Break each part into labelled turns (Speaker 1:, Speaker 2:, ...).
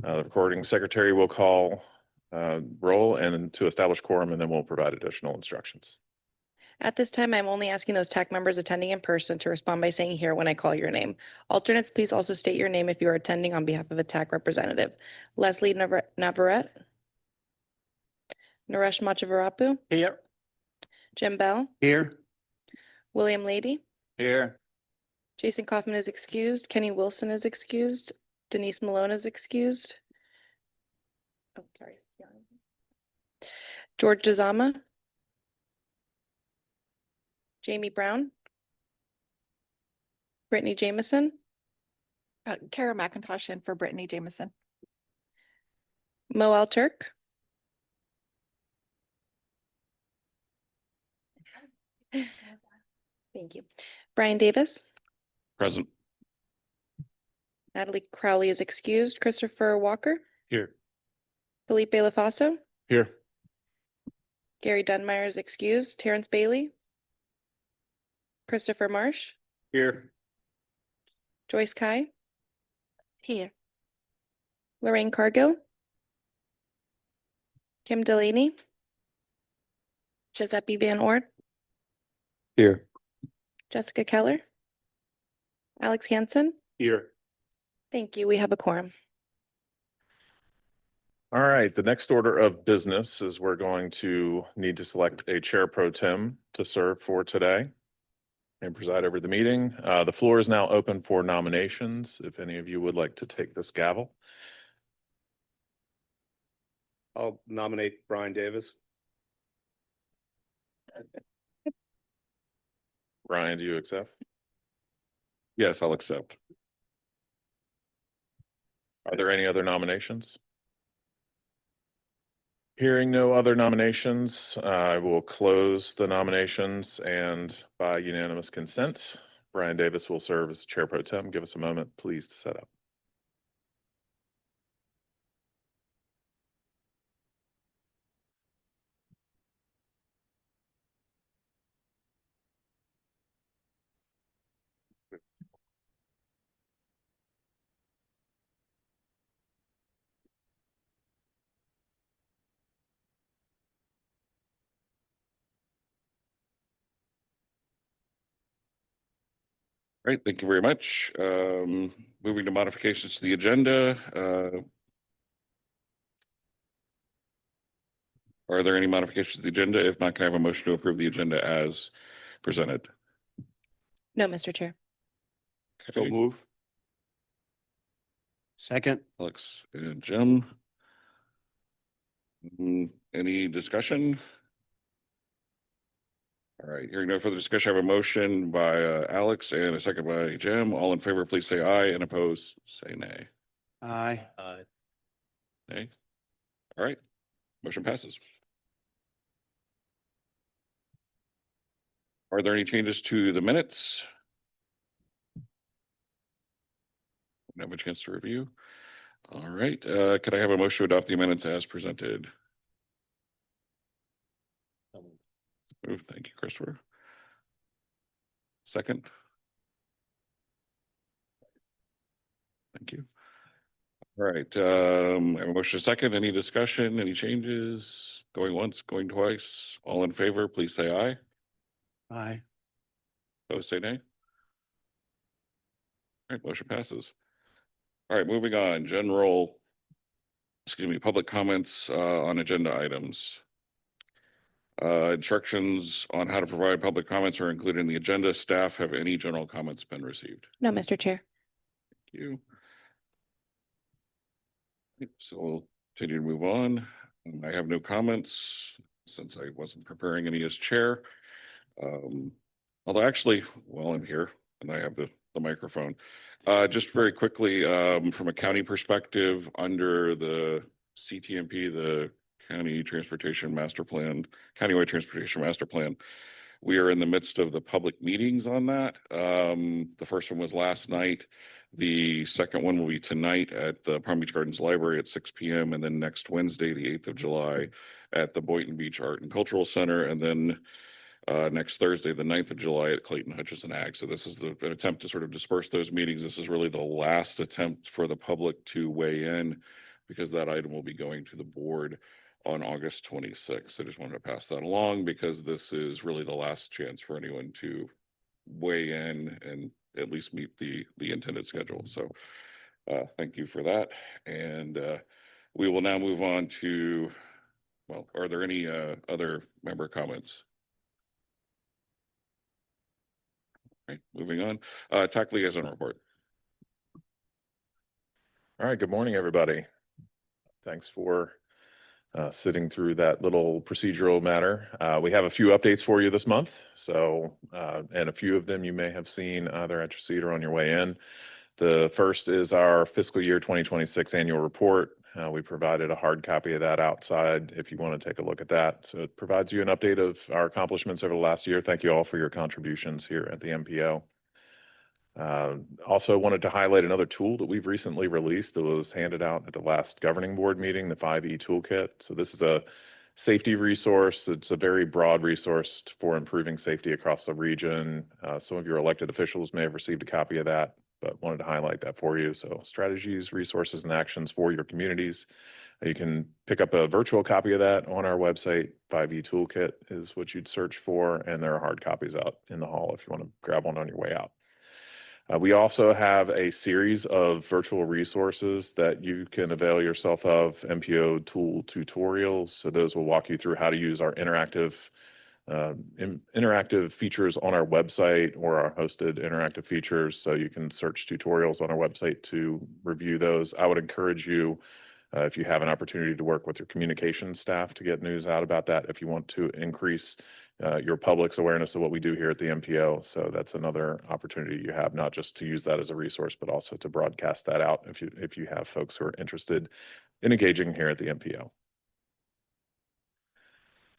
Speaker 1: The recording secretary will call roll and to establish quorum, and then we'll provide additional instructions.
Speaker 2: At this time, I'm only asking those TAC members attending in person to respond by saying here when I call your name. Alternates, please also state your name if you are attending on behalf of a TAC representative. Leslie Navarrete. Naresh Machivarapu.
Speaker 3: Here.
Speaker 2: Jim Bell.
Speaker 3: Here.
Speaker 2: William Lady.
Speaker 3: Here.
Speaker 2: Jason Kaufman is excused. Kenny Wilson is excused. Denise Malone is excused. Oh, sorry. George Jazama. Jamie Brown. Brittany Jameson.
Speaker 4: Kara McIntosh in for Brittany Jameson.
Speaker 2: Mo Al Turk. Thank you. Brian Davis.
Speaker 1: Present.
Speaker 2: Natalie Crowley is excused. Christopher Walker.
Speaker 1: Here.
Speaker 2: Felipe LaFaso.
Speaker 1: Here.
Speaker 2: Gary Dunmeyer is excused. Terrence Bailey. Christopher Marsh.
Speaker 3: Here.
Speaker 2: Joyce Kai.
Speaker 4: Here.
Speaker 2: Lorraine Cargill. Kim Delaney. Giuseppe Van Ord.
Speaker 3: Here.
Speaker 2: Jessica Keller. Alex Hansen.
Speaker 3: Here.
Speaker 2: Thank you. We have a quorum.
Speaker 1: All right, the next order of business is we're going to need to select a chair pro tem to serve for today and preside over the meeting. The floor is now open for nominations. If any of you would like to take this gavel.
Speaker 5: I'll nominate Brian Davis.
Speaker 1: Brian, do you accept?
Speaker 5: Yes, I'll accept.
Speaker 1: Are there any other nominations? Hearing no other nominations, I will close the nominations, and by unanimous consent, Brian Davis will serve as chair pro tem. Give us a moment, please, to set up.
Speaker 5: All right, thank you very much. Moving to modifications to the agenda. Are there any modifications to the agenda? If not, can I have a motion to approve the agenda as presented?
Speaker 2: No, Mr. Chair.
Speaker 5: So move.
Speaker 3: Second.
Speaker 5: Alex and Jim. Any discussion? All right, hearing no further discussion, I have a motion by Alex and a second by Jim. All in favor, please say aye, and opposed, say nay.
Speaker 3: Aye.
Speaker 5: Nay. All right, motion passes. Are there any changes to the minutes? Have a chance to review. All right, could I have a motion to adopt the minutes as presented? Thank you, Christopher. Second. Thank you. All right, I have a motion second. Any discussion, any changes? Going once, going twice? All in favor, please say aye.
Speaker 3: Aye.
Speaker 5: Opposed, say nay. All right, motion passes. All right, moving on, public comments on agenda items. Instructions on how to provide public comments are included in the agenda. Staff, have any general comments been received?
Speaker 2: No, Mr. Chair.
Speaker 5: Thank you. So we'll continue to move on. I have no comments since I wasn't preparing any as chair. Although actually, while I'm here and I have the microphone, just very quickly, from a county perspective, under the CTMP, the Countywide Transportation Master Plan, we are in the midst of the public meetings on that. The first one was last night. The second one will be tonight at the Palm Beach Gardens Library at 6 p.m. and then next Wednesday, the 8th of July at the Boynton Beach Art and Cultural Center. And then next Thursday, the 9th of July at Clayton Hutchison Ag. So this is an attempt to sort of disperse those meetings. This is really the last attempt for the public to weigh in because that item will be going to the board on August 26th. I just wanted to pass that along because this is really the last chance for anyone to weigh in and at least meet the intended schedule. So thank you for that. And we will now move on to, well, are there any other member comments? Right, moving on. TAC liaison report.
Speaker 1: All right, good morning, everybody. Thanks for sitting through that little procedural matter. We have a few updates for you this month. So, and a few of them you may have seen either at your seat or on your way in. The first is our fiscal year 2026 annual report. We provided a hard copy of that outside if you want to take a look at that. So it provides you an update of our accomplishments over the last year. Thank you all for your contributions here at the MPO. Also wanted to highlight another tool that we've recently released that was handed out at the last governing board meeting, the 5E toolkit. So this is a safety resource. It's a very broad resource for improving safety across the region. Some of your elected officials may have received a copy of that, but wanted to highlight that for you. So strategies, resources, and actions for your communities. You can pick up a virtual copy of that on our website. 5E toolkit is what you'd search for, and there are hard copies out in the hall if you want to grab one on your way out. We also have a series of virtual resources that you can avail yourself of, MPO tool tutorials. So those will walk you through how to use our interactive features on our website or our hosted interactive features. So you can search tutorials on our website to review those. I would encourage you, if you have an opportunity to work with your communications staff to get news out about that, if you want to increase your public's awareness of what we do here at the MPO. So that's another opportunity you have, not just to use that as a resource, but also to broadcast that out if you have folks who are interested in engaging here at the MPO.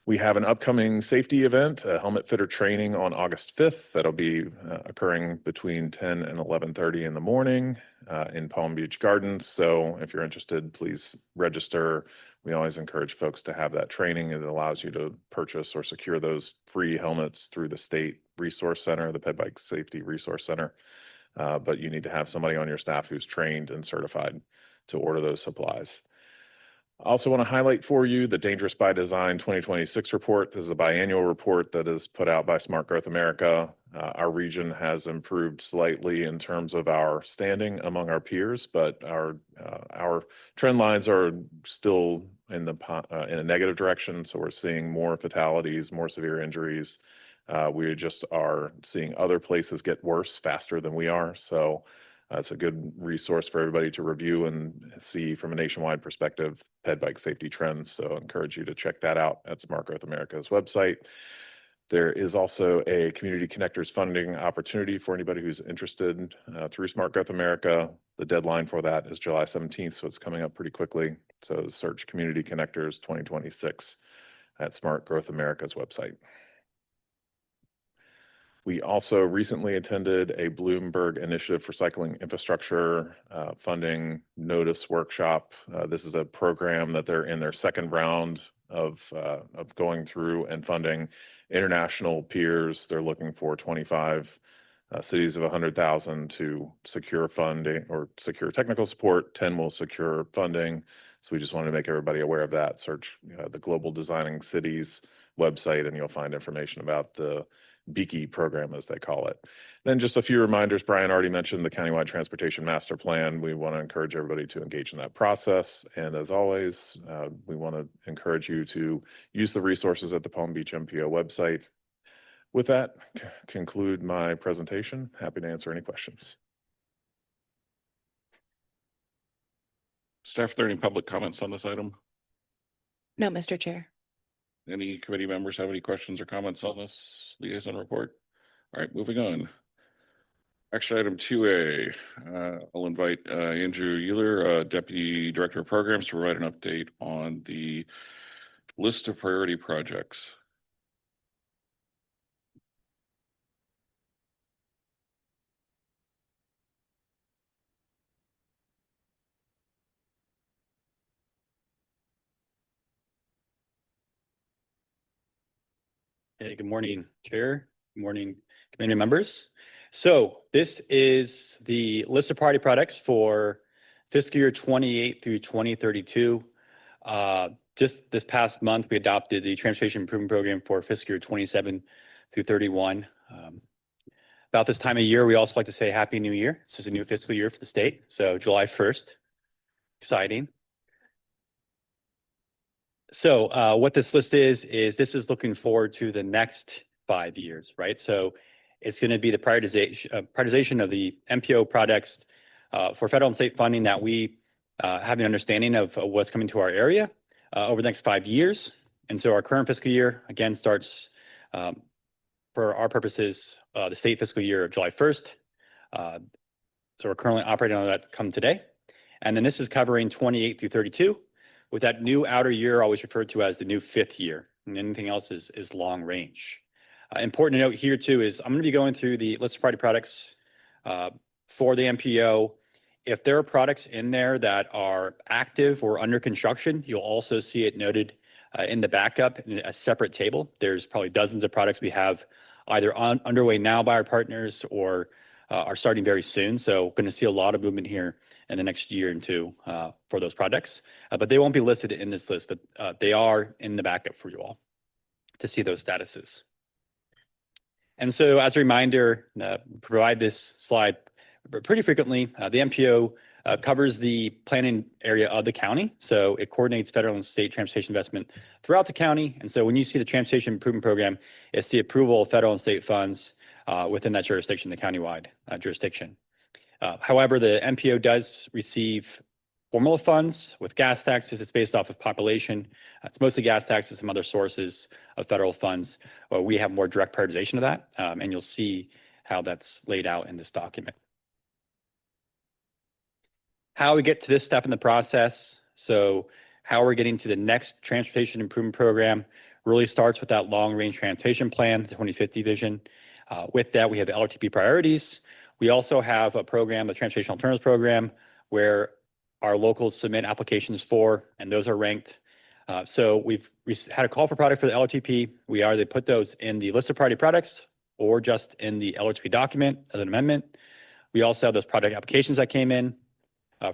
Speaker 1: We have an upcoming safety event, a helmet fitter training on August 5th. That'll be occurring between 10 and 11:30 in the morning in Palm Beach Gardens. So if you're interested, please register. We always encourage folks to have that training. It allows you to purchase or secure those free helmets through the state resource center, the Ped Bike Safety Resource Center. But you need to have somebody on your staff who's trained and certified to order those supplies. I also want to highlight for you the Dangerous by Design 2026 report. This is a biannual report that is put out by Smart Growth America. Our region has improved slightly in terms of our standing among our peers, but our trend lines are still in a negative direction. So we're seeing more fatalities, more severe injuries. We just are seeing other places get worse faster than we are. So it's a good resource for everybody to review and see from a nationwide perspective, ped bike safety trends. So I encourage you to check that out at Smart Growth America's website. There is also a community connectors funding opportunity for anybody who's interested through Smart Growth America. The deadline for that is July 17th, so it's coming up pretty quickly. So search Community Connectors 2026 at Smart Growth America's website. We also recently attended a Bloomberg Initiative for Cycling Infrastructure funding notice workshop. This is a program that they're in their second round of going through and funding international peers. They're looking for 25 cities of 100,000 to secure funding or secure technical support. 10 will secure funding. So we just wanted to make everybody aware of that. Search the Global Designing Cities website and you'll find information about the Beaky program, as they call it. Then just a few reminders. Brian already mentioned the Countywide Transportation Master Plan. We want to encourage everybody to engage in that process. And as always, we want to encourage you to use the resources at the Palm Beach MPO website. With that, conclude my presentation. Happy to answer any questions.
Speaker 5: Staff, are there any public comments on this item?
Speaker 2: No, Mr. Chair.
Speaker 5: Any committee members have any questions or comments on this liaison report? All right, moving on. Action item 2A. I'll invite Andrew Euler, Deputy Director of Programs, to provide an update on the list of priority projects.
Speaker 6: Hey, good morning, Chair. Good morning, community members. So this is the list of priority products for fiscal year 28 through 2032. Just this past month, we adopted the Transportation Improvement Program for fiscal year 27 through 31. About this time of year, we also like to say Happy New Year. This is a new fiscal year for the state, so July 1st. Exciting. So what this list is this is looking forward to the next 5 years, right? So it's going to be the prioritization of the MPO products for federal and state funding that we have an understanding of what's coming to our area over the next 5 years. And so our current fiscal year, again, starts for our purposes, the state fiscal year of July 1st. So we're currently operating on that come today. And then this is covering 28 through 32, with that new outer year always referred to as the new 5th year. And anything else is long range. Important to note here too is I'm going to be going through the list of priority products for the MPO. If there are products in there that are active or under construction, you'll also see it noted in the backup in a separate table. There's probably dozens of products we have either underway now by our partners or are starting very soon. So going to see a lot of movement here in the next year and two for those projects. But they won't be listed in this list, but they are in the backup for you all to see those statuses. And so as a reminder, provide this slide pretty frequently. The MPO covers the planning area of the county. So it coordinates federal and state transportation investment throughout the county. And so when you see the Transportation Improvement Program, it's the approval of federal and state funds within that jurisdiction, the countywide jurisdiction. However, the MPO does receive formula funds with gas taxes. It's based off of population. It's mostly gas taxes, some other sources of federal funds. We have more direct prioritization of that, and you'll see how that's laid out in this document. How we get to this step in the process, so how we're getting to the next Transportation Improvement Program really starts with that long-range transportation plan, the 2050 vision. With that, we have LRTP priorities. We also have a program, the Transportation Alternatives Program, where our locals submit applications for, and those are ranked. So we've had a call for product for the LRTP. They put those in the list of priority products or just in the LRTP document as an amendment. We also have those product applications that came in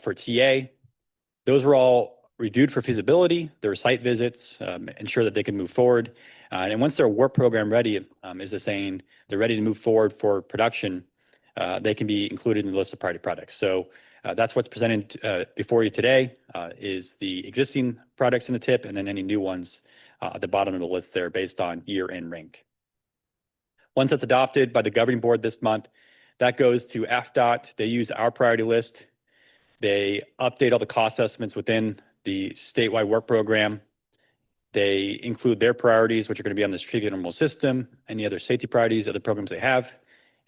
Speaker 6: for TA. Those were all reviewed for feasibility. There were site visits, ensure that they can move forward. And once their work program ready, is the saying, they're ready to move forward for production, they can be included in the list of priority products. So that's what's presented before you today is the existing products in the TIP and then any new ones at the bottom of the list there based on year and rank. Once that's adopted by the governing board this month, that goes to FDOT. They use our priority list. They update all the cost estimates within the statewide work program. They include their priorities, which are going to be on the strategic intermodal system, any other safety priorities, other programs they have.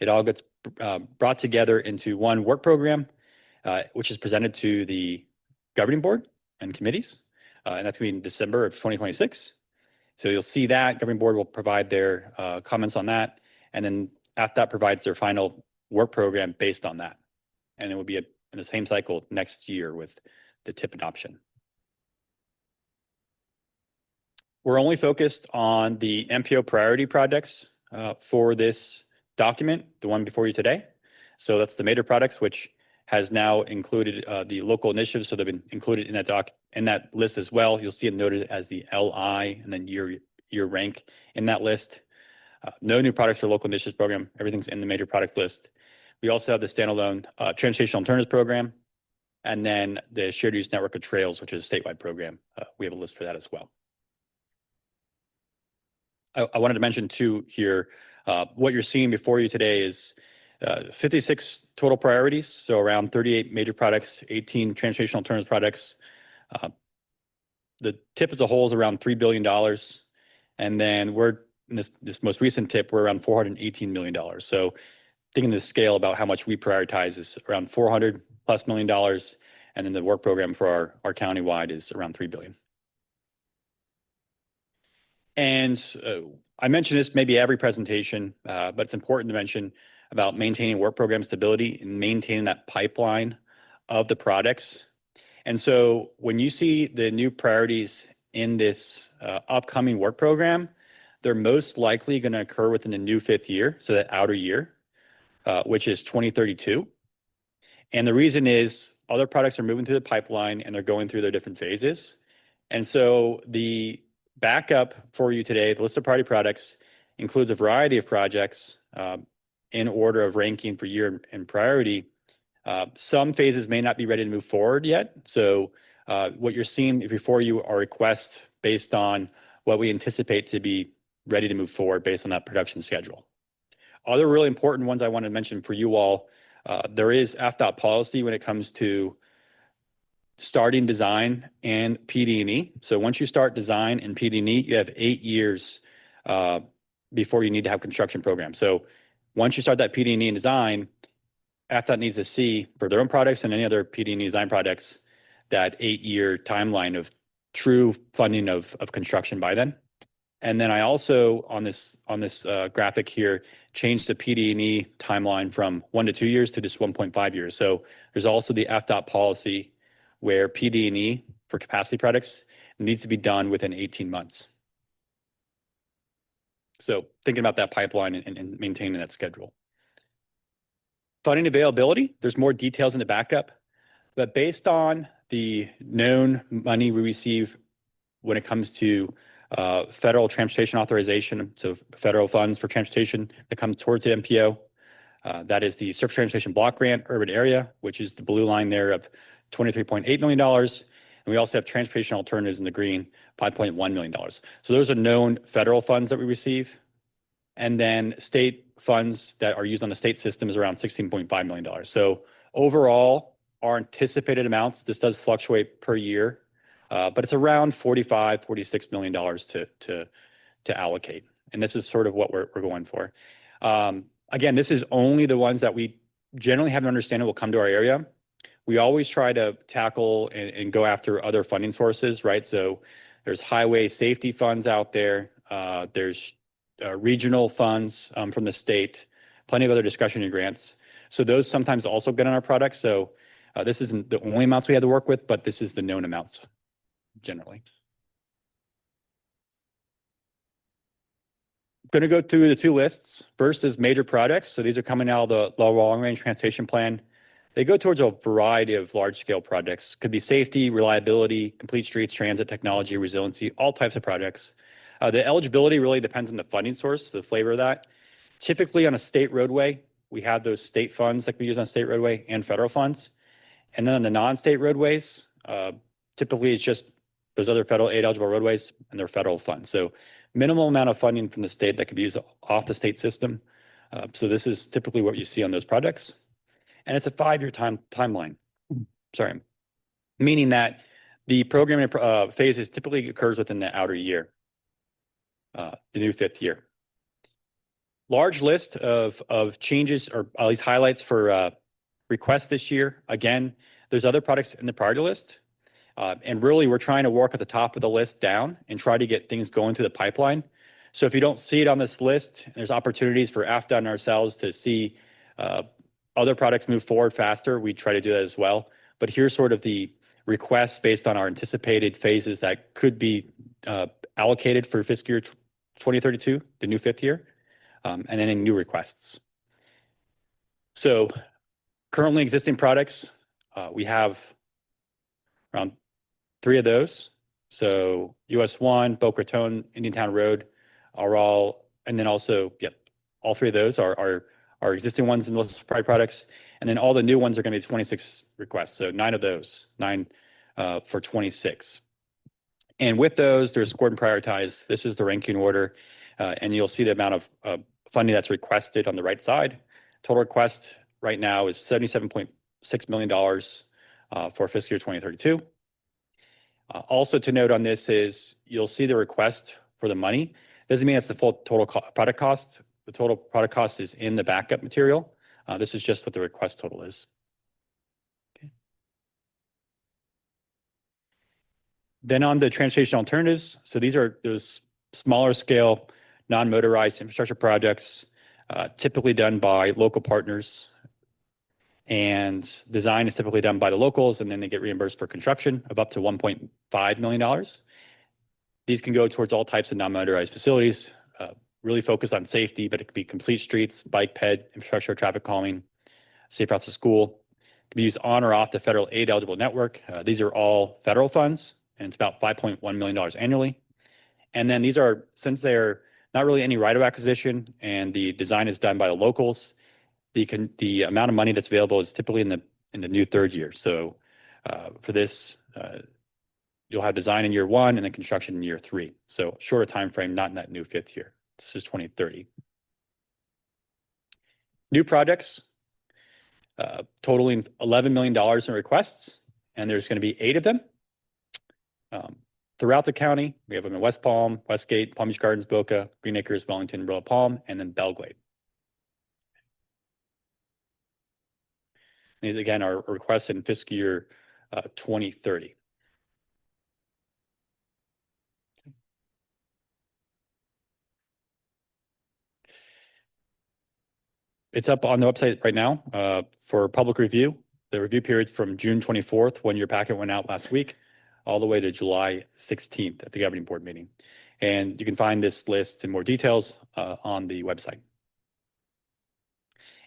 Speaker 6: It all gets brought together into one work program, which is presented to the governing board and committees. And that's going to be in December of 2026. So you'll see that governing board will provide their comments on that. And then FDOT provides their final work program based on that. And it will be in the same cycle next year with the TIP adoption. We're only focused on the MPO priority projects for this document, the one before you today. So that's the major products, which has now included the local initiatives. So they've been included in that list as well. You'll see it noted as the LI and then your rank in that list. No new products for local initiatives program. Everything's in the major products list. We also have the standalone Transportation Alternatives Program, and then the Shared Use Network of Trails, which is a statewide program. We have a list for that as well. I wanted to mention too here, what you're seeing before you today is 56 total priorities. So around 38 major products, 18 transportation alternatives products. The TIP as a whole is around $3 billion. And then we're in this most recent TIP, we're around $418 million. So thinking the scale about how much we prioritize is around $400+ million. And then the work program for our countywide is around $3 billion. And I mentioned this maybe every presentation, but it's important to mention about maintaining work program stability and maintaining that pipeline of the products. And so when you see the new priorities in this upcoming work program, they're most likely going to occur within the new 5th year, so that outer year, which is 2032. And the reason is other products are moving through the pipeline and they're going through their different phases. And so the backup for you today, the list of priority products includes a variety of projects in order of ranking for year and priority. Some phases may not be ready to move forward yet. So what you're seeing before you are requests based on what we anticipate to be ready to move forward based on that production schedule. Other really important ones I want to mention for you all, there is FDOT policy when it comes to starting design and PD&E. So once you start design and PD&E, you have 8 years before you need to have construction program. So once you start that PD&E and design, FDOT needs to see for their own products and any other PD&E design projects that 8-year timeline of true funding of construction by then. And then I also on this graphic here changed the PD&E timeline from 1 to 2 years to just 1.5 years. So there's also the FDOT policy where PD&E for capacity products needs to be done within 18 months. So thinking about that pipeline and maintaining that schedule. Funding availability, there's more details in the backup, but based on the known money we receive when it comes to federal transportation authorization, so federal funds for transportation that come towards the MPO, that is the Surface Transportation Block Grant Urban Area, which is the blue line there of $23.8 million. And we also have transportation alternatives in the green, $5.1 million. So those are known federal funds that we receive. And then state funds that are used on the state system is around $16.5 million. So overall, our anticipated amounts, this does fluctuate per year, but it's around $45, $46 million to allocate. And this is sort of what we're going for. Again, this is only the ones that we generally have an understanding will come to our area. We always try to tackle and go after other funding sources, right? So there's highway safety funds out there. There's regional funds from the state, plenty of other discretionary grants. So those sometimes also get on our products. So this isn't the only amounts we have to work with, but this is the known amounts generally. Going to go through the two lists. First is major projects. So these are coming out of the long range transportation plan. They go towards a variety of large scale projects. Could be safety, reliability, complete streets, transit, technology, resiliency, all types of projects. The eligibility really depends on the funding source, the flavor of that. Typically on a state roadway, we have those state funds like we use on state roadway and federal funds. And then on the non-state roadways, typically it's just those other federal aid eligible roadways and their federal funds. So minimal amount of funding from the state that could be used off the state system. So this is typically what you see on those projects. And it's a 5-year timeline, sorry, meaning that the programming phases typically occurs within the outer year, the new 5th year. Large list of changes or at least highlights for requests this year. Again, there's other products in the priority list. And really, we're trying to work at the top of the list down and try to get things going through the pipeline. So if you don't see it on this list, there's opportunities for AFDA and ourselves to see other products move forward faster. We try to do that as well. But here's sort of the requests based on our anticipated phases that could be allocated for fiscal year 2032, the new 5th year, and then in new requests. So currently existing products, we have around 3 of those. So US 1, Boca Raton, Indiantown Road are all, and then also, yep, all 3 of those are existing ones in those priority products. And then all the new ones are going to be 26 requests. So 9 of those, 9 for 26. And with those, they're scored and prioritized. This is the ranking order. And you'll see the amount of funding that's requested on the right side. Total request right now is $77.6 million for fiscal year 2032. Also to note on this is you'll see the request for the money. Doesn't mean it's the full total product cost. The total product cost is in the backup material. This is just what the request total is. Okay. Then on the transportation alternatives. So these are those smaller scale, non-motorized infrastructure projects, typically done by local partners. And design is typically done by the locals, and then they get reimbursed for construction of up to $1.5 million. These can go towards all types of non-motorized facilities, really focused on safety, but it could be complete streets, bike ped, infrastructure, traffic calming, safe routes to school, can be used on or off the federal aid eligible network. These are all federal funds, and it's about $5.1 million annually. And then these are, since they're not really any right of acquisition and the design is done by the locals, the amount of money that's available is typically in the new third year. So for this, you'll have design in year 1 and then construction in year 3. So shorter time frame, not in that new 5th year. This is 2030. New projects totaling $11 million in requests, and there's going to be 8 of them. Throughout the county, we have them in West Palm, Westgate, Palm Beach Gardens, Boca, Green Acres, Wellington, Royal Palm, and then Belglade. These again are requests in fiscal year 2030. It's up on the website right now for public review. The review period's from June 24th, when your packet went out last week, all the way to July 16th at the governing board meeting. And you can find this list and more details on the website.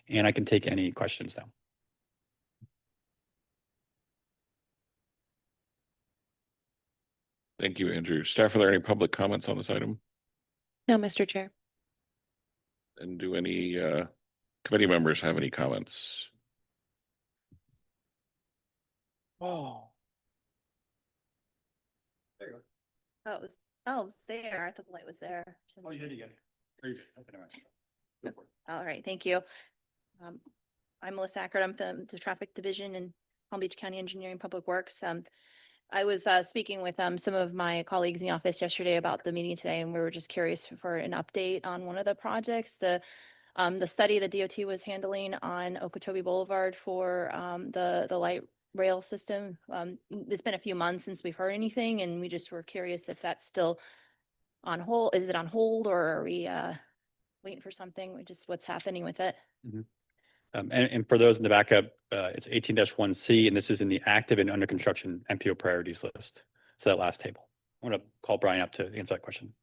Speaker 6: And I can take any questions now.
Speaker 5: Thank you, Andrew. Staff, are there any public comments on this item?
Speaker 2: No, Mr. Chair.
Speaker 5: And do any committee members have any comments?
Speaker 6: Oh. There you go.
Speaker 4: Oh, it was there. I thought the light was there.
Speaker 6: Oh, you did again.
Speaker 4: All right, thank you. I'm Melissa Ackert. I'm the traffic division in Palm Beach County Engineering Public Works. I was speaking with some of my colleagues in the office yesterday about the meeting today, and we were just curious for an update on one of the projects, the study the DOT was handling on Okeechobee Boulevard for the light rail system. It's been a few months since we've heard anything, and we just were curious if that's still on hold. Is it on hold, or are we waiting for something? Just what's happening with it?
Speaker 6: And for those in the backup, it's 18-1C, and this is in the active and under construction MPO priorities list. So that last table. I want to call Brian up to answer that question.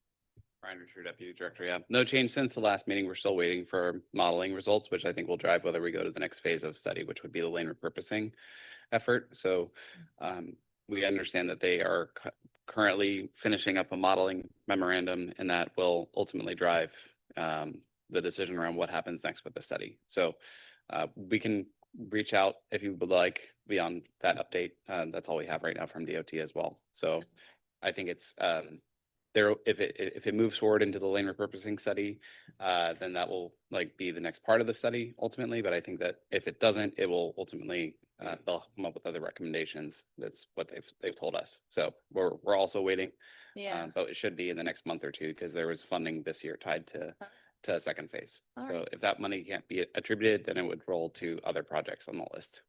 Speaker 7: Brian Richard, Deputy Director. Yeah, no change since the last meeting. We're still waiting for modeling results, which I think will drive whether we go to the next phase of study, which would be the lane repurposing effort. So we understand that they are currently finishing up a modeling memorandum, and that will ultimately drive the decision around what happens next with the study. So we can reach out if you would like beyond that update. That's all we have right now from DOT as well. So I think it's there. If it moves forward into the lane repurposing study, then that will be the next part of the study ultimately. But I think that if it doesn't, it will ultimately they'll come up with other recommendations. That's what they've told us. So we're also waiting.
Speaker 4: Yeah.
Speaker 7: But it should be in the next month or two, because there was funding this year tied to a second phase.
Speaker 4: All
Speaker 7: So
Speaker 4: right.
Speaker 7: if that money can't be attributed, then it would roll to other projects on the list.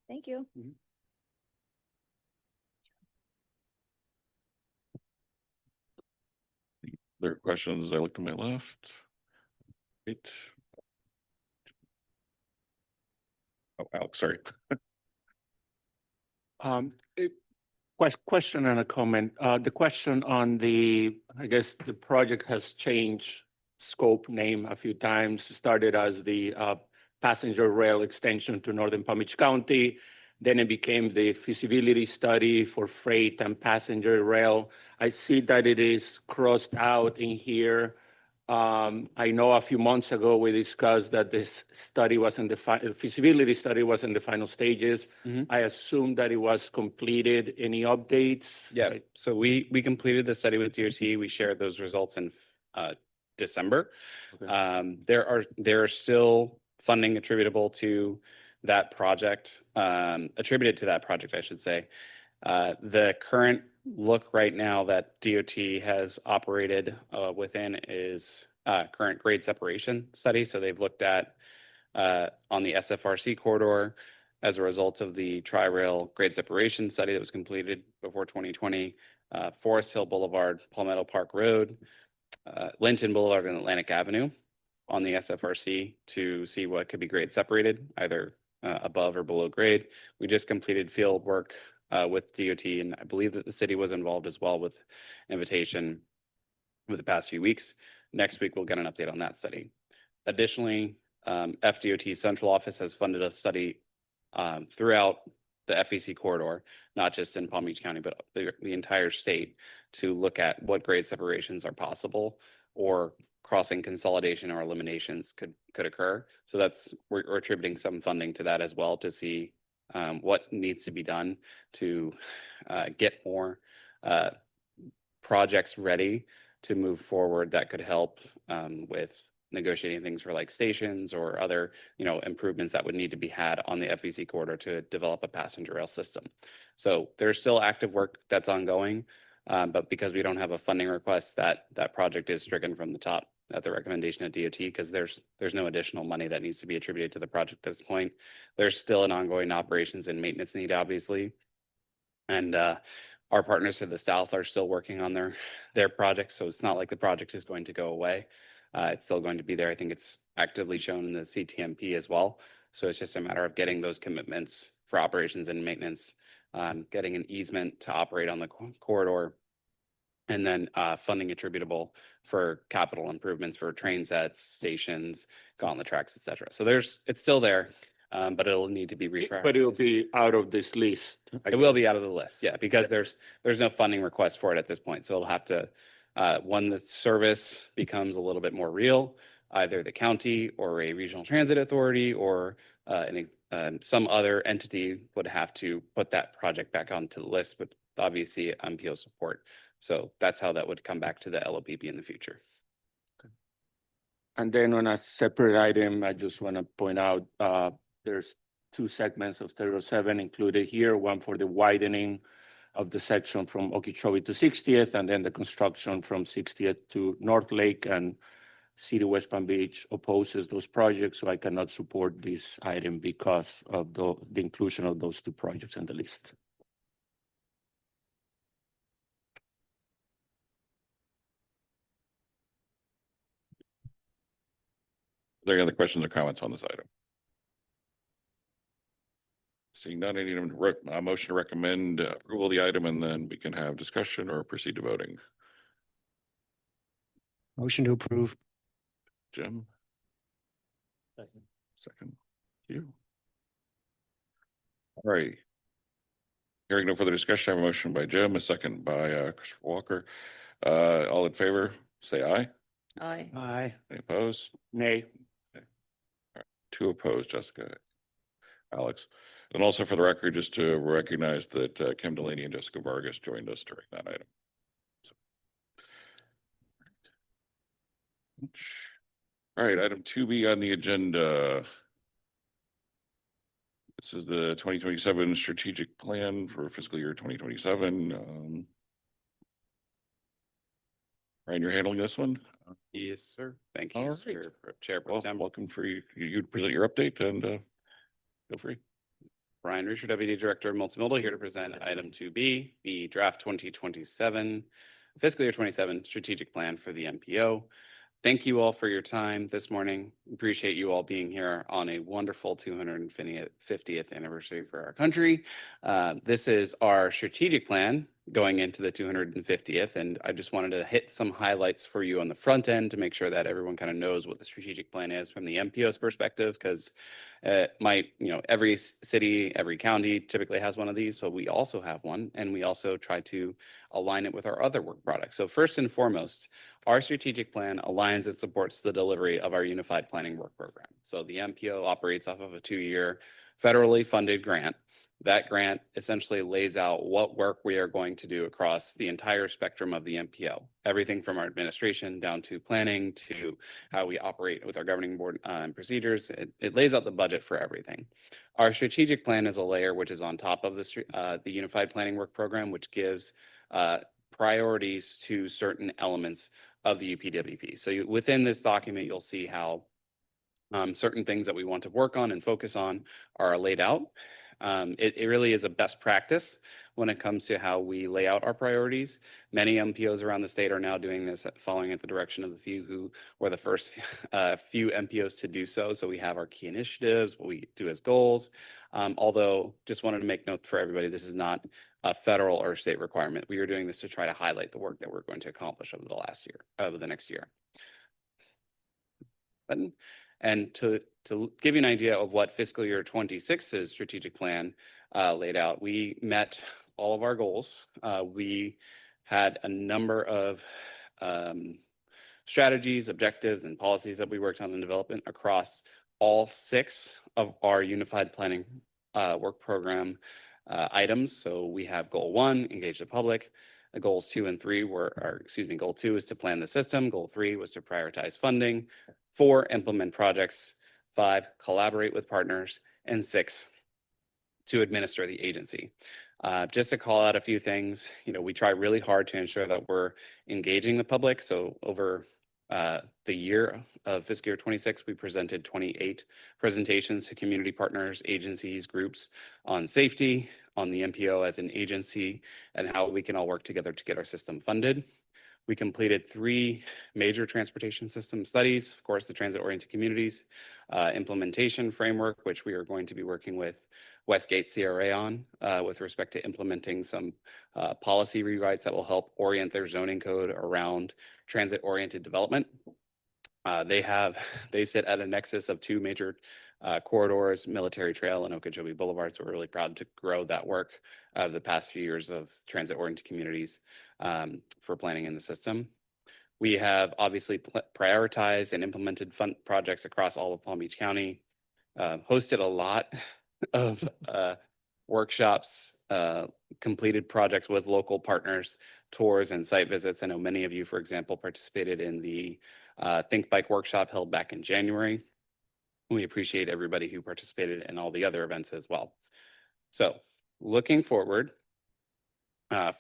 Speaker 4: Thank you.
Speaker 5: There are questions. I look to my left. Right. Oh, Alex, sorry.
Speaker 3: Question and a comment. The question on I guess the project has changed scope, name a few times. Started as the passenger rail extension to Northern Palm Beach County. Then it became the feasibility study for freight and passenger rail. I see that it is crossed out in here. I know a few months ago we discussed that this study was in the feasibility study was in the final stages. I assume that it was completed. Any updates?
Speaker 7: Yeah. So we completed the study with DOT. We shared those results in December.
Speaker 3: Okay.
Speaker 7: There are still funding attributable to that project, attributed to that project, I should say. The current look right now that DOT has operated within is current grade separation study. So they've looked at on the SFRC corridor as a result of the Tri-Rail grade separation study that was completed before 2020, Forest Hill Boulevard, Palmetto Park Road, Linton Boulevard, and Atlantic Avenue on the SFRC to see what could be grade separated, either above or below grade. We just completed field work with DOT, and I believe that the city was involved as well with invitation over the past few weeks. Next week, we'll get an update on that study. Additionally, FDOT Central Office has funded a study throughout the FEC corridor, not just in Palm Beach County, but the entire state, to look at what grade separations are possible or crossing consolidation or eliminations could occur. So we're attributing some funding to that as well to see what needs to be done to get more projects ready to move forward that could help with negotiating things for like stations or other, improvements that would need to be had on the FEC corridor to develop a passenger rail system. So there's still active work that's ongoing, but because we don't have a funding request, that project is stricken from the top at the recommendation of DOT, because there's no additional money that needs to be attributed to the project at this point. There's still an ongoing operations and maintenance need, obviously. And our partners to the south are still working on their projects. So it's not like the project is going to go away. It's still going to be there. I think it's actively shown in the CTMP as well. So it's just a matter of getting those commitments for operations and maintenance, getting an easement to operate on the corridor, and then funding attributable for capital improvements for train sets, stations, gauntlet tracks, et cetera. So it's still there, but it'll need to be reprioritized.
Speaker 3: But it'll be out of this list.
Speaker 7: It will be out of the list, yeah, because there's no funding request for it at this point. So it'll have to, when the service becomes a little bit more real, either the county or a regional transit authority or some other entity would have to put that project back onto the list, but obviously MPO support. So that's how that would come back to the LOPP in the future.
Speaker 3: And then on a separate item, I just want to point out, there's 2 segments of 307 included here, one for the widening of the section from Okeechobee to 60th, and then the construction from 60th to North Lake, and City West Palm Beach opposes those projects, so I cannot support this item because of the inclusion of those 2 projects in the list.
Speaker 5: Are there any other questions or comments on this item? Seeing none, I need a motion to recommend approval of the item, and then we can have discussion or proceed to voting.
Speaker 8: Motion to approve.
Speaker 5: Jim? Second. You. All right. Hearing no further discussion, I have a motion by Jim, a second by Christopher Walker. All in favor, say aye.
Speaker 2: Aye.
Speaker 8: Aye.
Speaker 5: Any opposed?
Speaker 3: Nay.
Speaker 5: 2 opposed, Jessica, Alex. And also for the record, just to recognize that Kim Delaney and Jessica Vargas joined us during that item. So. All right, item 2B on the agenda. This is the 2027 strategic plan for fiscal year 2027. Ryan, you're handling this one?
Speaker 7: Yes, sir. Thank you,
Speaker 5: All right.
Speaker 7: Chair Pro Tem.
Speaker 5: Welcome for you to present your update, and feel free.
Speaker 7: Brian Risher, Deputy Director of Multimodal, here to present item 2B, the draft 2027 fiscal year 27 strategic plan for the MPO. Thank you all for your time this morning. Appreciate you all being here on a wonderful 250th anniversary for our country. This is our strategic plan going into the 250th, and I just wanted to hit some highlights for you on the front end to make sure that everyone kind of knows what the strategic plan is from the MPO's perspective, because every city, every county typically has one of these, but we also have one, and we also try to align it with our other work products. So first and foremost, our strategic plan aligns and supports the delivery of our Unified Planning Work Program. So the MPO operates off of a 2-year federally funded grant. That grant essentially lays out what work we are going to do across the entire spectrum of the MPO, everything from our administration down to planning to how we operate with our governing board and procedures. It lays out the budget for everything. Our strategic plan is a layer which is on top of the Unified Planning Work Program, which gives priorities to certain elements of the UPWP. So within this document, you'll see how certain things that we want to work on and focus on are laid out. It really is a best practice when it comes to how we lay out our priorities. Many MPOs around the state are now doing this, following at the direction of the few who were the first few MPOs to do so. So we have our key initiatives, what we do as goals. Although just wanted to make note for everybody, this is not a federal or state requirement. We are doing this to try to highlight the work that we're going to accomplish over the next year. And to give you an idea of what fiscal year 26's strategic plan laid out, we met all of our goals. We had a number of strategies, objectives, and policies that we worked on in development across all 6 of our unified planning work program items. So we have goal 1, engage the public. Goals 2 and 3 goal 2 is to plan the system. Goal 3 was to prioritize funding. 4, implement projects. 5, collaborate with partners. And 6, to administer the agency. Just to call out a few things, we try really hard to ensure that we're engaging the public. So over the year of fiscal year 26, we presented 28 presentations to community partners, agencies, groups on safety, on the MPO as an agency, and how we can all work together to get our system funded. We completed 3 major transportation system studies, of course, the transit-oriented communities, implementation framework, which we are going to be working with Westgate CRA on with respect to implementing some policy rewrites that will help orient their zoning code around transit-oriented development. They sit at a nexus of 2 major corridors, Military Trail and Okeechobee Boulevard. So we're really proud to grow that work the past few years of transit-oriented communities for planning in the system. We have obviously prioritized and implemented fund projects across all of Palm Beach County, hosted a lot of workshops, completed projects with local partners, tours and site visits. I know many of you, for example, participated in the Think Bike workshop held back in January. We appreciate everybody who participated in all the other events as well. So looking forward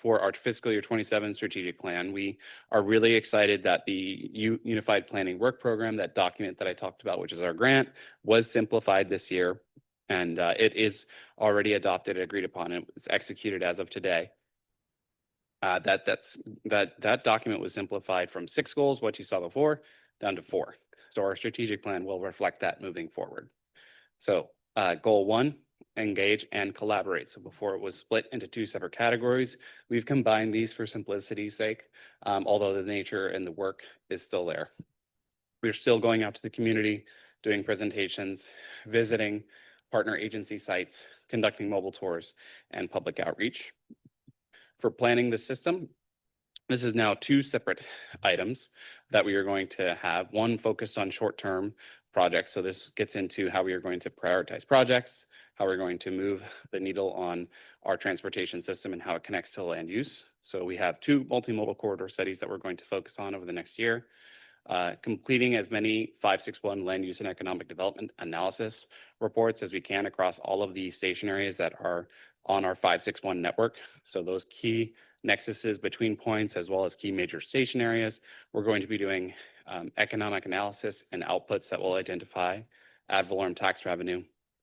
Speaker 7: for our fiscal year 27 strategic plan, we are really excited that the Unified Planning Work Program, that document that I talked about, which is our grant, was simplified this year. And it is already adopted and agreed upon. And it's executed as of today. That document was simplified from 6 goals, what you saw before, down to 4. So our strategic plan will reflect that moving forward. So goal 1, engage and collaborate. So before it was split into 2 separate categories, we've combined these for simplicity's sake, although the nature and the work is still there. We're still going out to the community, doing presentations, visiting partner agency sites, conducting mobile tours, and public outreach. For planning the system, this is now 2 separate items that we are going to have. One focused on short-term projects. So this gets into how we are going to prioritize projects, how we're going to move the needle on our transportation system and how it connects to land use. So we have 2 multimodal corridor studies that we're going to focus on over the next year. Completing as many 561 land use and economic development analysis reports as we can across all of the station areas that are on our 561 network. So those key nexuses between points as well as key major station areas, we're going to be doing economic analysis and outputs that will identify ad valorem tax revenue,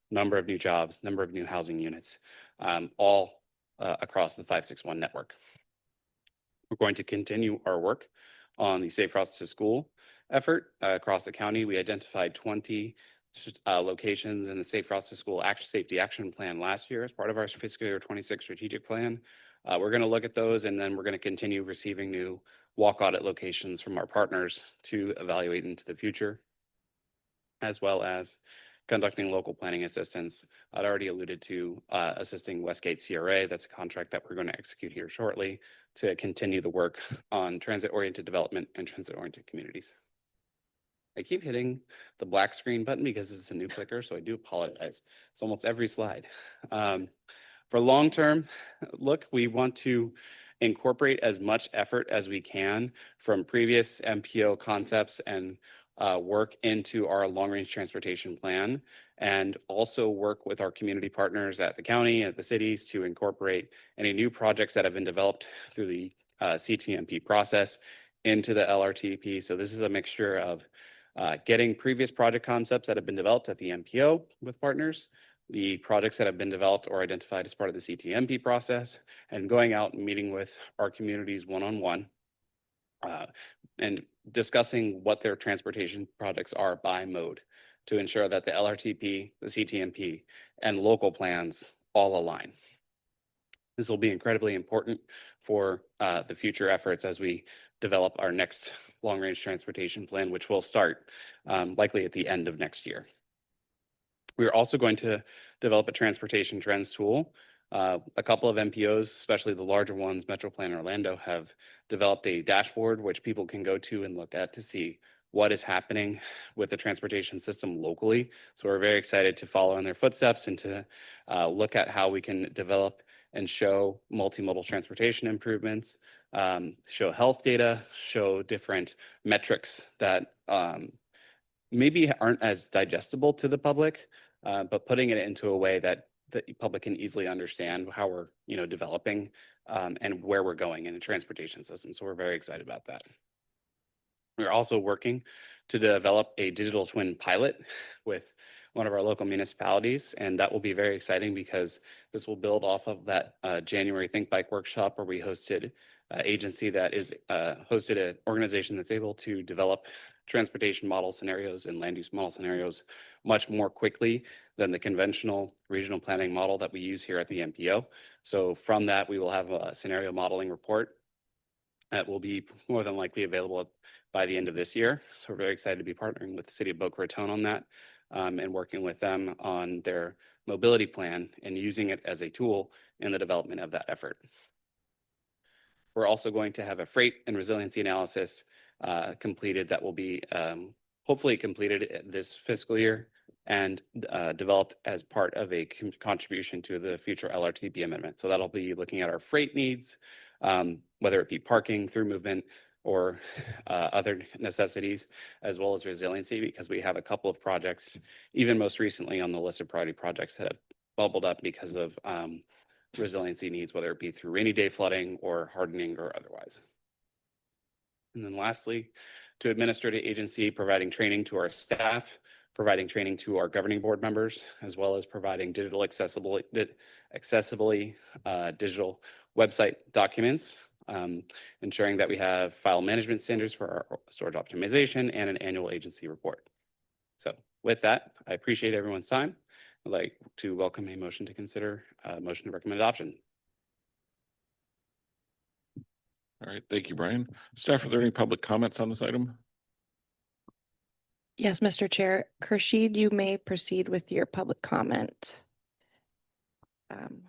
Speaker 7: number of new jobs, number of new housing units, all across the 561 network. We're going to continue our work on the Safe Routes to School effort across the county. We identified 20 locations in the Safe Routes to School Safety Action Plan last year as part of our fiscal year 26 strategic plan. We're going to look at those, and then we're going to continue receiving new walk audit locations from our partners to evaluate into the future, as well as conducting local planning assistance. I'd already alluded to assisting Westgate CRA. That's a contract that we're going to execute here shortly to continue the work on transit-oriented development and transit-oriented communities. I keep hitting the black screen button because it's a new clicker, so I do apologize. It's almost every slide. For long-term look, we want to incorporate as much effort as we can from previous MPO concepts and work into our long-range transportation plan, and also work with our community partners at the county and at the cities to incorporate any new projects that have been developed through the CTMP process into the LRTP. So this is a mixture of getting previous project concepts that have been developed at the MPO with partners, the projects that have been developed or identified as part of the CTMP process, and going out and meeting with our communities one-on-one and discussing what their transportation projects are by mode to ensure that the LRTP, the CTMP, and local plans all align. This will be incredibly important for the future efforts as we develop our next long-range transportation plan, which will start likely at the end of next year. We're also going to develop a transportation trends tool. A couple of MPOs, especially the larger ones, Metroplan Orlando, have developed a dashboard which people can go to and look at to see what is happening with the transportation system locally. So we're very excited to follow in their footsteps and to look at how we can develop and show multimodal transportation improvements, show health data, show different metrics that maybe aren't as digestible to the public, but putting it into a way that the public can easily understand how we're, developing and where we're going in the transportation system. So we're very excited about that. We're also working to develop a digital twin pilot with one of our local municipalities, and that will be very exciting because this will build off of that January Think Bike workshop where we hosted agency that is hosted an organization that's able to develop transportation model scenarios and land use model scenarios much more quickly than the conventional regional planning model that we use here at the MPO. So from that, we will have a scenario modeling report that will be more than likely available by the end of this year. So we're very excited to be partnering with the city of Boca Raton on that and working with them on their mobility plan and using it as a tool in the development of that effort. We're also going to have a freight and resiliency analysis completed that will be hopefully completed this fiscal year and developed as part of a contribution to the future LRTP amendment. So that'll be looking at our freight needs, whether it be parking, through movement, or other necessities, as well as resiliency, because we have a couple of projects, even most recently on the list of priority projects that have bubbled up because of resiliency needs, whether it be through rainy day flooding or hardening or otherwise. And then lastly, to administrative agency, providing training to our staff, providing training to our governing board members, as well as providing digital accessibility digital website documents, ensuring that we have file management standards for our storage optimization and an annual agency report. So with that, I appreciate everyone's time. I'd like to welcome a motion to consider motion to recommend adoption.
Speaker 5: All right, thank you, Brian. Staff, are there any public comments on this item?
Speaker 2: Yes, Mr. Chair. Khurshid, you may proceed with your public comment. Can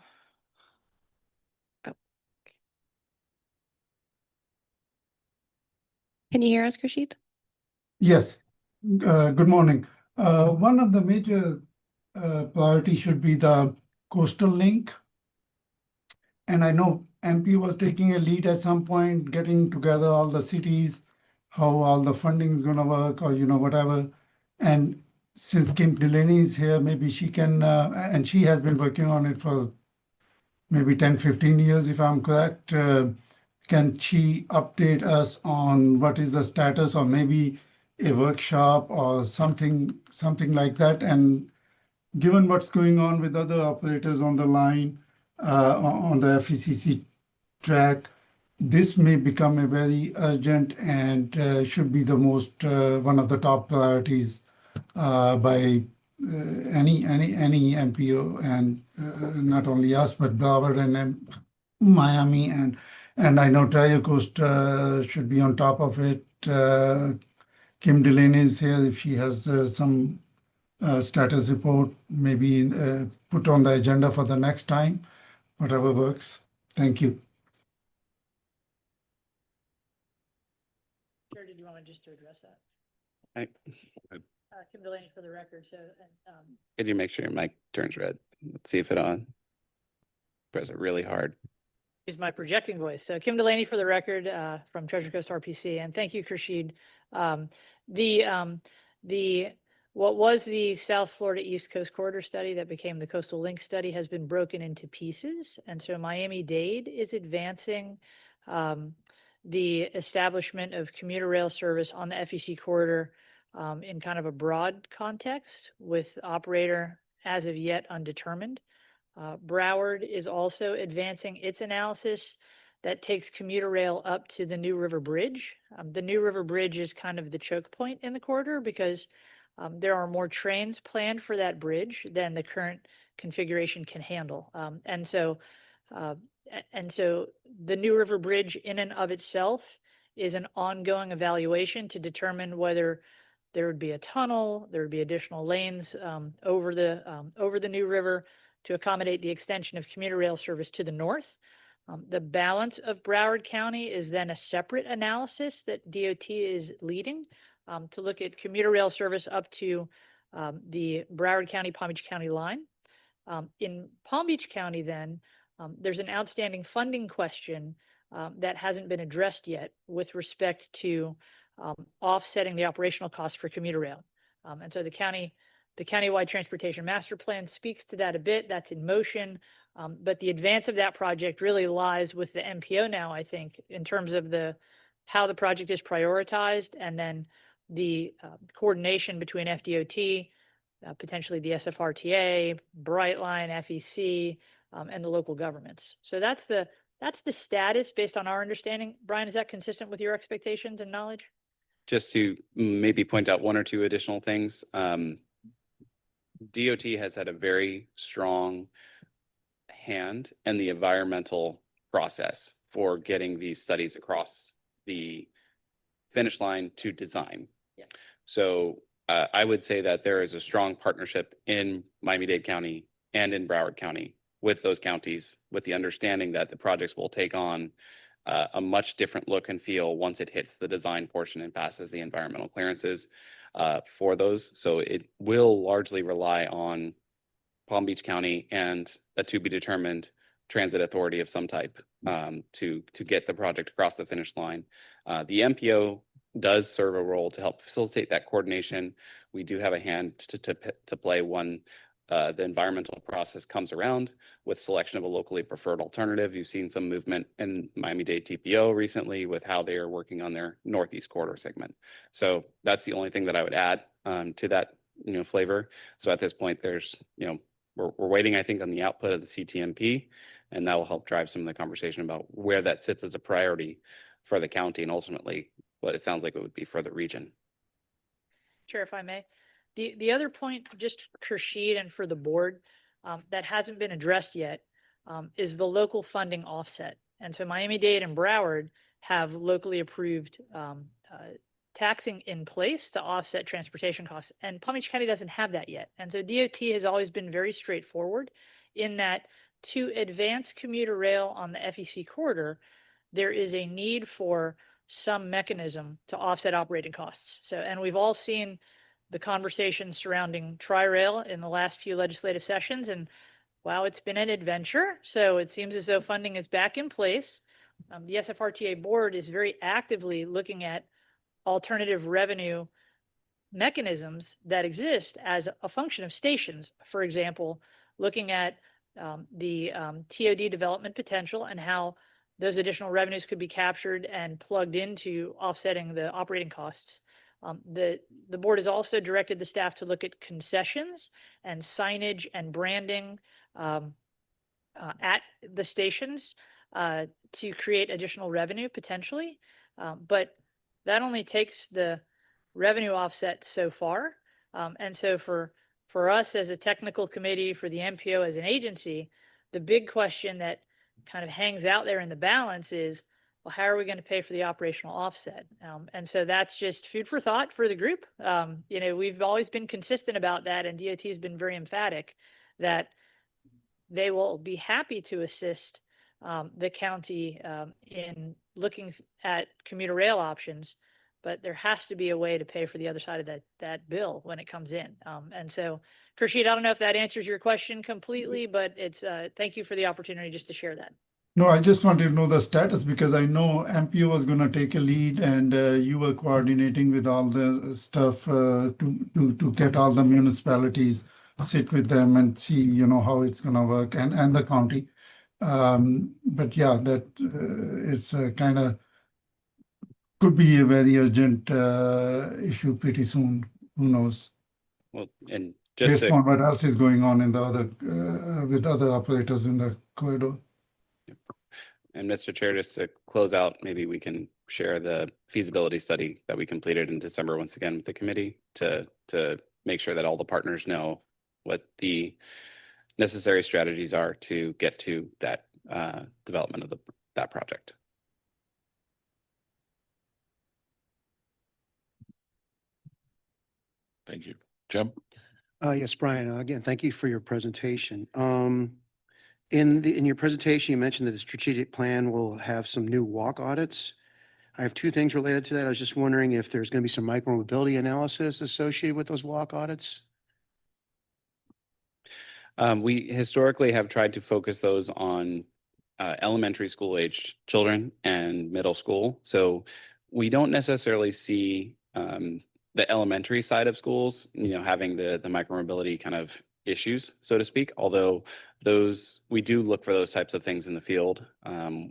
Speaker 2: you hear us, Khurshid?
Speaker 8: Yes, good morning. One of the major priority should be the coastal link. And I know MP was taking a lead at some point, getting together all the cities, how all the funding is gonna work, or whatever. And since Kim Delaney is here, maybe she can, and she has been working on it for maybe 10, 15 years, if I'm correct. Can she update us on what is the status, or maybe a workshop or something like that? And given what's going on with other operators on the line, on the FECC track, this may become a very urgent and should be the most one of the top priorities by any MPO, and not only us, but Broward and Miami, and I know Trio Coast should be on top of it. Kim Delaney is here. If she has some status report, maybe put on the agenda for the next time, whatever works. Thank you.
Speaker 9: Chair, did you want me just to address that? Kim Delaney for the record. So,
Speaker 7: Could you make sure your mic turns red? Let's see if it on. Press it really hard.
Speaker 9: is my projecting voice. So Kim Delaney for the record from Treasure Coast RPC, and thank you, Khurshid. What was the South Florida East Coast Corridor study that became the Coastal Link study has been broken into pieces. And so Miami-Dade is advancing the establishment of commuter rail service on the FEC corridor in kind of a broad context with operator as of yet undetermined. Broward is also advancing its analysis that takes commuter rail up to the New River Bridge. The New River Bridge is kind of the choke point in the corridor because there are more trains planned for that bridge than the current configuration can handle. And so And so the New River Bridge in and of itself is an ongoing evaluation to determine whether there would be a tunnel, there would be additional lanes over the New River to accommodate the extension of commuter rail service to the north. The balance of Broward County is then a separate analysis that DOT is leading to look at commuter rail service up to the Broward County, Palm Beach County line. In Palm Beach County, then, there's an outstanding funding question that hasn't been addressed yet with respect to offsetting the operational costs for commuter rail. And so the countywide transportation master plan speaks to that a bit. That's in motion. But the advance of that project really lies with the MPO now, I think, in terms of how the project is prioritized, and then the coordination between FDOT, potentially the SFRTA, Brightline, FEC, and the local governments. So that's the status based on our understanding. Brian, is that consistent with your expectations and knowledge?
Speaker 7: Just to maybe point out one or two additional things. DOT has had a very strong hand in the environmental process for getting these studies across the finish line to design.
Speaker 9: Yeah.
Speaker 7: So I would say that there is a strong partnership in Miami-Dade County and in Broward County with those counties, with the understanding that the projects will take on a much different look and feel once it hits the design portion and passes the environmental clearances for those. So it will largely rely on Palm Beach County and a to be determined transit authority of some type to get the project across the finish line. The MPO does serve a role to help facilitate that coordination. We do have a hand to play when the environmental process comes around with selection of a locally preferred alternative. You've seen some movement in Miami-Dade TPO recently with how they are working on their Northeast corridor segment. So that's the only thing that I would add to that, flavor. So at this point, there's, we're waiting, I think, on the output of the CTMP, and that will help drive some of the conversation about where that sits as a priority for the county and ultimately what it sounds like it would be for the region.
Speaker 9: Chair, if I may. The other point, just Khurshid and for the board, that hasn't been addressed yet is the local funding offset. And so Miami-Dade and Broward have locally approved taxing in place to offset transportation costs. And Palm Beach County doesn't have that yet. And so DOT has always been very straightforward in that to advance commuter rail on the FEC corridor, there is a need for some mechanism to offset operating costs. So, and we've all seen the conversation surrounding Tri-Rail in the last few legislative sessions, and wow, it's been an adventure. So it seems as though funding is back in place. The SFRTA board is very actively looking at alternative revenue mechanisms that exist as a function of stations. For example, looking at the TOD development potential and how those additional revenues could be captured and plugged into offsetting the operating costs. The board has also directed the staff to look at concessions and signage and branding at the stations to create additional revenue potentially. But that only takes the revenue offset so far. And so for us as a technical committee, for the MPO as an agency, the big question that kind of hangs out there in the balance is, well, how are we going to pay for the operational offset? And so that's just food for thought for the group. We've always been consistent about that, and DOT has been very emphatic that they will be happy to assist the county in looking at commuter rail options, but there has to be a way to pay for the other side of that bill when it comes in. And so, Khurshid, I don't know if that answers your question completely, but it's thank you for the opportunity just to share that.
Speaker 8: No, I just wanted to know the status because I know MPO was going to take a lead, and you were coordinating with all the stuff to get all the municipalities, sit with them and see, how it's going to work, and the county. But yeah, that is kind of could be a very urgent issue pretty soon. Who knows?
Speaker 7: Well, and just
Speaker 8: based on what else is going on in the other with other operators in the corridor.
Speaker 7: And Mr. Chair, just to close out, maybe we can share the feasibility study that we completed in December once again with the committee to make sure that all the partners know what the necessary strategies are to get to that development of that project.
Speaker 5: Thank you. Jim?
Speaker 10: Yes, Brian, again, thank you for your presentation. In your presentation, you mentioned that the strategic plan will have some new walk audits. I have two things related to that. I was just wondering if there's going to be some micromobility analysis associated with those walk audits?
Speaker 7: We historically have tried to focus those on elementary school aged children and middle school. So we don't necessarily see the elementary side of schools, having the micromobility kind of issues, so to speak. Although we do look for those types of things in the field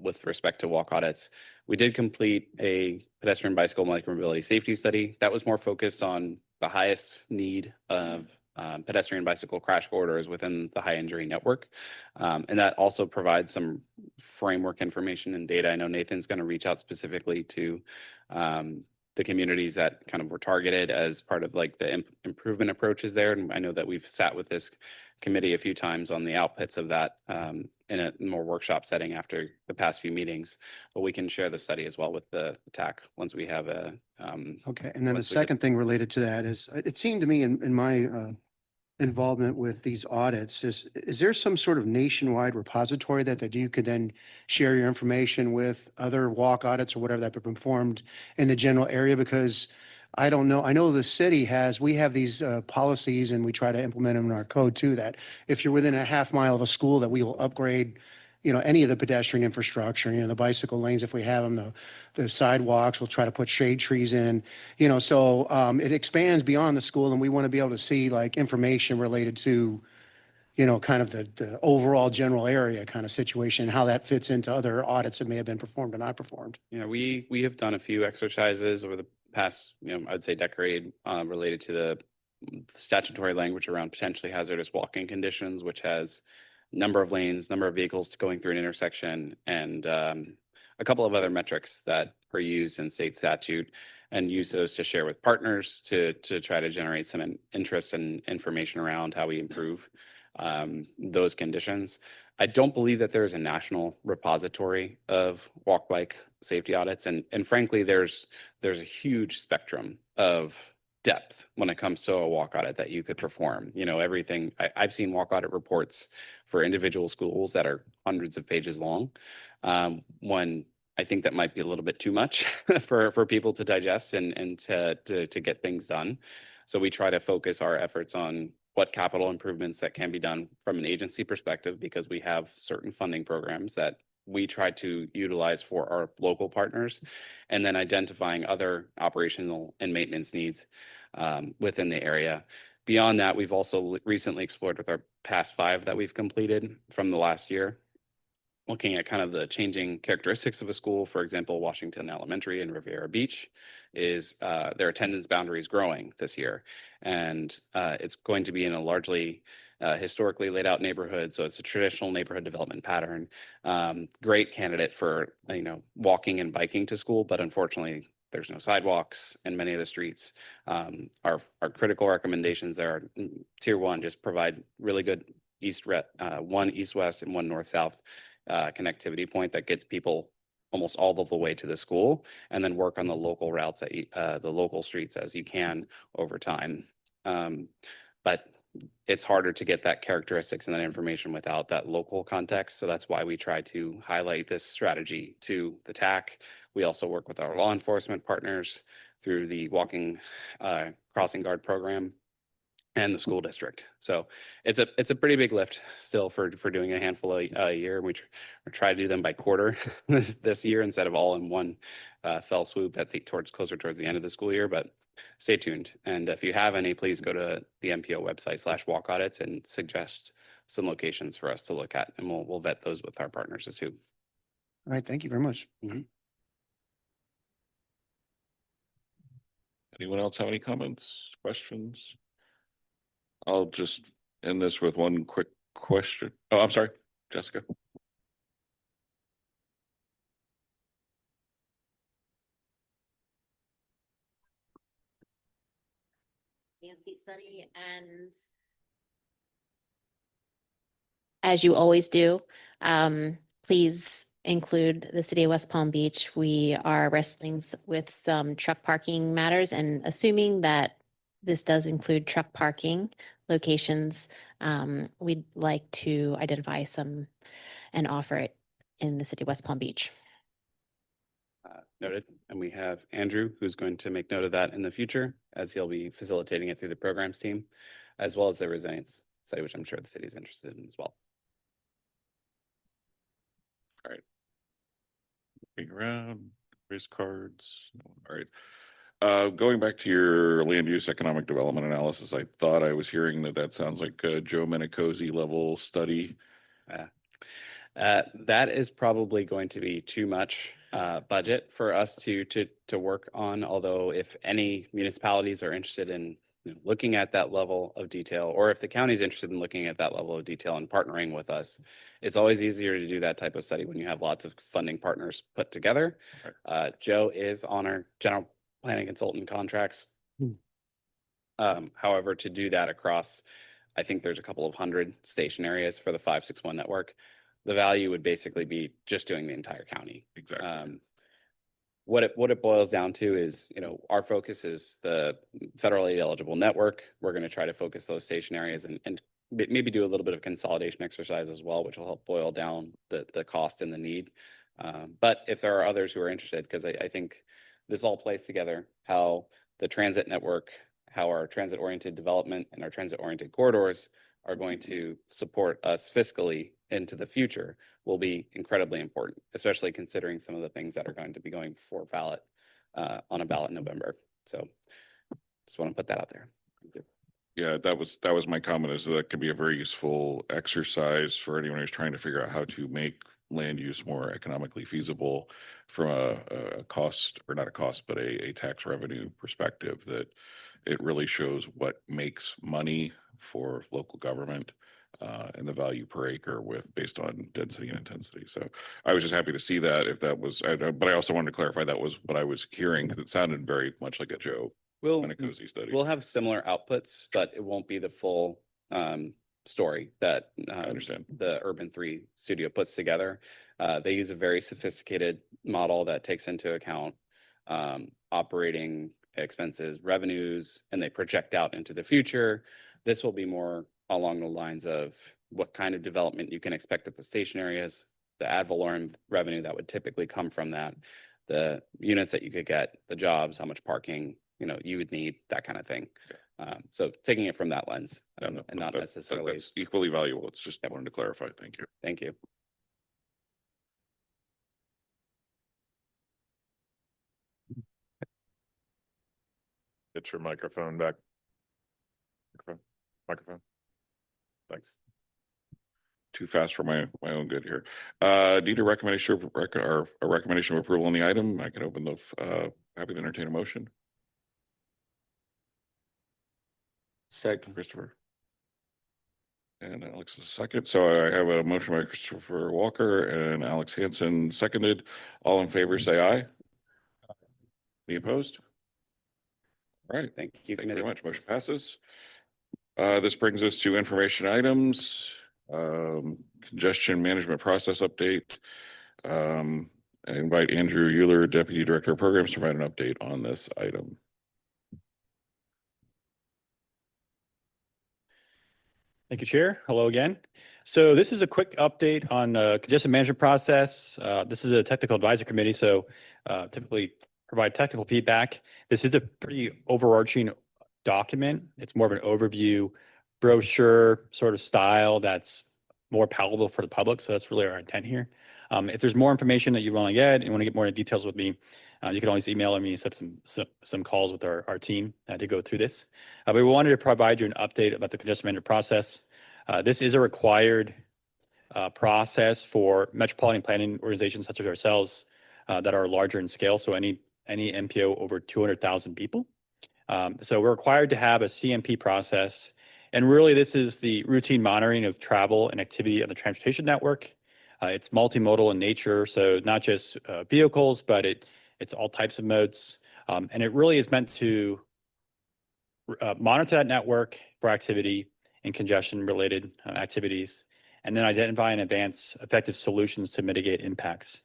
Speaker 7: with respect to walk audits. We did complete a pedestrian bicycle micromobility safety study that was more focused on the highest need of pedestrian bicycle crash corridors within the high injury network. And that also provides some framework information and data. I know Nathan's going to reach out specifically to the communities that kind of were targeted as part of like the improvement approaches there. And I know that we've sat with this committee a few times on the outputs of that in a more workshop setting after the past few meetings. But we can share the study as well with the TAC once we have a.
Speaker 10: Okay, and then the
Speaker 7: once we get-
Speaker 10: second thing related to that is, it seemed to me in my involvement with these audits, is there some sort of nationwide repository that you could then share your information with other walk audits or whatever that have been performed in the general area? Because I don't know, I know the city we have these policies and we try to implement them in our code too, that if you're within a half mile of a school, that we will upgrade any of the pedestrian infrastructure, the bicycle lanes, if we have them, the sidewalks, we'll try to put shade trees in, so it expands beyond the school, and we want to be able to see like information related to, kind of the overall general area kind of situation, how that fits into other audits that may have been performed or not performed.
Speaker 7: Yeah, we have done a few exercises over the past, I'd say decade related to the statutory language around potentially hazardous walking conditions, which has number of lanes, number of vehicles going through an intersection, and a couple of other metrics that are used in state statute, and use those to share with partners to try to generate some interest and information around how we improve those conditions. I don't believe that there is a national repository of walk bike safety audits, and frankly, there's a huge spectrum of depth when it comes to a walk audit that you could perform. Everything I've seen walk audit reports for individual schools that are hundreds of pages long. When I think that might be a little bit too much for people to digest and to get things done. So we try to focus our efforts on what capital improvements that can be done from an agency perspective, because we have certain funding programs that we try to utilize for our local partners, and then identifying other operational and maintenance needs within the area. Beyond that, we've also recently explored with our past 5 that we've completed from the last year, looking at kind of the changing characteristics of a school. For example, Washington Elementary and Riviera Beach is their attendance boundaries growing this year. And it's going to be in a largely historically laid out neighborhood. So it's a traditional neighborhood development pattern. Great candidate for, walking and biking to school, but unfortunately there's no sidewalks in many of the streets. Our critical recommendations are tier 1, just provide really good one east-west and one north-south connectivity point that gets people almost all of the way to the school, and then work on the local routes at the local streets as you can over time. But it's harder to get that characteristics and that information without that local context. So that's why we try to highlight this strategy to the TAC. We also work with our law enforcement partners through the walking crossing guard program and the school district. So it's a pretty big lift still for doing a handful a year. We try to do them by quarter this year instead of all in one fell swoop closer towards the end of the school year. But stay tuned. And if you have any, please go to the MPO website /walk audits and suggest some locations for us to look at, and we'll vet those with our partners too.
Speaker 10: All right, thank you very much.
Speaker 5: Anyone else have any comments, questions? I'll just end this with one quick question. Oh, I'm sorry, Jessica.
Speaker 11: Fancy study, and as you always do, please include the city of West Palm Beach. We are wrestling with some truck parking matters, and assuming that this does include truck parking locations, we'd like to identify some and offer it in the city of West Palm Beach.
Speaker 7: Noted. And we have Andrew, who's going to make note of that in the future, as he'll be facilitating it through the programs team, as well as the resilience study, which I'm sure the city is interested in as well.
Speaker 5: Looking around, raise cards. All right. Going back to your land use economic development analysis, I thought I was hearing that sounds like a Joe Menicosi level study.
Speaker 7: That is probably going to be too much budget for us to work on. Although if any municipalities are interested in looking at that level of detail, or if the county is interested in looking at that level of detail and partnering with us, it's always easier to do that type of study when you have lots of funding partners put together. Joe is on our general planning consultant contracts. However, to do that across, I think there's a couple of hundred station areas for the 561 network. The value would basically be just doing the entire county.
Speaker 5: Exactly.
Speaker 7: What it boils down to is, our focus is the federally eligible network. We're going to try to focus those station areas and maybe do a little bit of consolidation exercise as well, which will help boil down the cost and the need. But if there are others who are interested, because I think this all plays together, how the transit network, how our transit-oriented development and our transit-oriented corridors are going to support us fiscally into the future will be incredibly important, especially considering some of the things that are going to be going before ballot on a ballot in November. So just want to put that out there. Thank you.
Speaker 5: Yeah, that was my comment, is that could be a very useful exercise for anyone who's trying to figure out how to make land use more economically feasible from a cost, or not a cost, but a tax revenue perspective, that it really shows what makes money for local government and the value per acre based on density and intensity. So I was just happy to see that, if that was, but I also wanted to clarify that was what I was hearing, because it sounded very much like a Joe Menicosi study.
Speaker 7: We'll have similar outputs, but it won't be the full story that
Speaker 5: I understand.
Speaker 7: the Urban 3 studio puts together. They use a very sophisticated model that takes into account operating expenses, revenues, and they project out into the future. This will be more along the lines of what kind of development you can expect at the station areas, the ad valorem revenue that would typically come from that, the units that you could get, the jobs, how much parking you would need, that kind of thing. So taking it from that lens, and not necessarily.
Speaker 5: That's equally valuable. It's just, I wanted to clarify. Thank you.
Speaker 7: Thank you.
Speaker 1: Get your microphone back. Microphone. Thanks.
Speaker 5: Too fast for my own good here. Need a recommendation or a recommendation of approval on the item. I can open the, happy to entertain a motion.
Speaker 3: Second.
Speaker 5: Christopher. And Alex is second. So I have a motion by Christopher Walker and Alex Hansen seconded. All in favor, say aye. Any opposed? All right.
Speaker 7: Thank you.
Speaker 5: Thank you very much. Motion passes. This brings us to information items, congestion management process update. I invite Andrew Euler, Deputy Director of Programs, to provide an update on this item.
Speaker 6: Thank you, Chair. Hello again. So this is a quick update on congestion management process. This is a technical advisory committee, so typically provide technical feedback. This is a pretty overarching document. It's more of an overview brochure sort of style that's more palatable for the public. So that's really our intent here. If there's more information that you want to get and want to get more details with me, you can always email me and set some calls with our team to go through this. But we wanted to provide you an update about the congestion management process. This is a required process for metropolitan planning organizations such as ourselves that are larger in scale. So any MPO over 200,000 people. So we're required to have a CMP process. And really, this is the routine monitoring of travel and activity on the transportation network. It's multimodal in nature, so not just vehicles, but it's all types of modes. And it really is meant to monitor that network for activity and congestion-related activities, and then identify and advance effective solutions to mitigate impacts.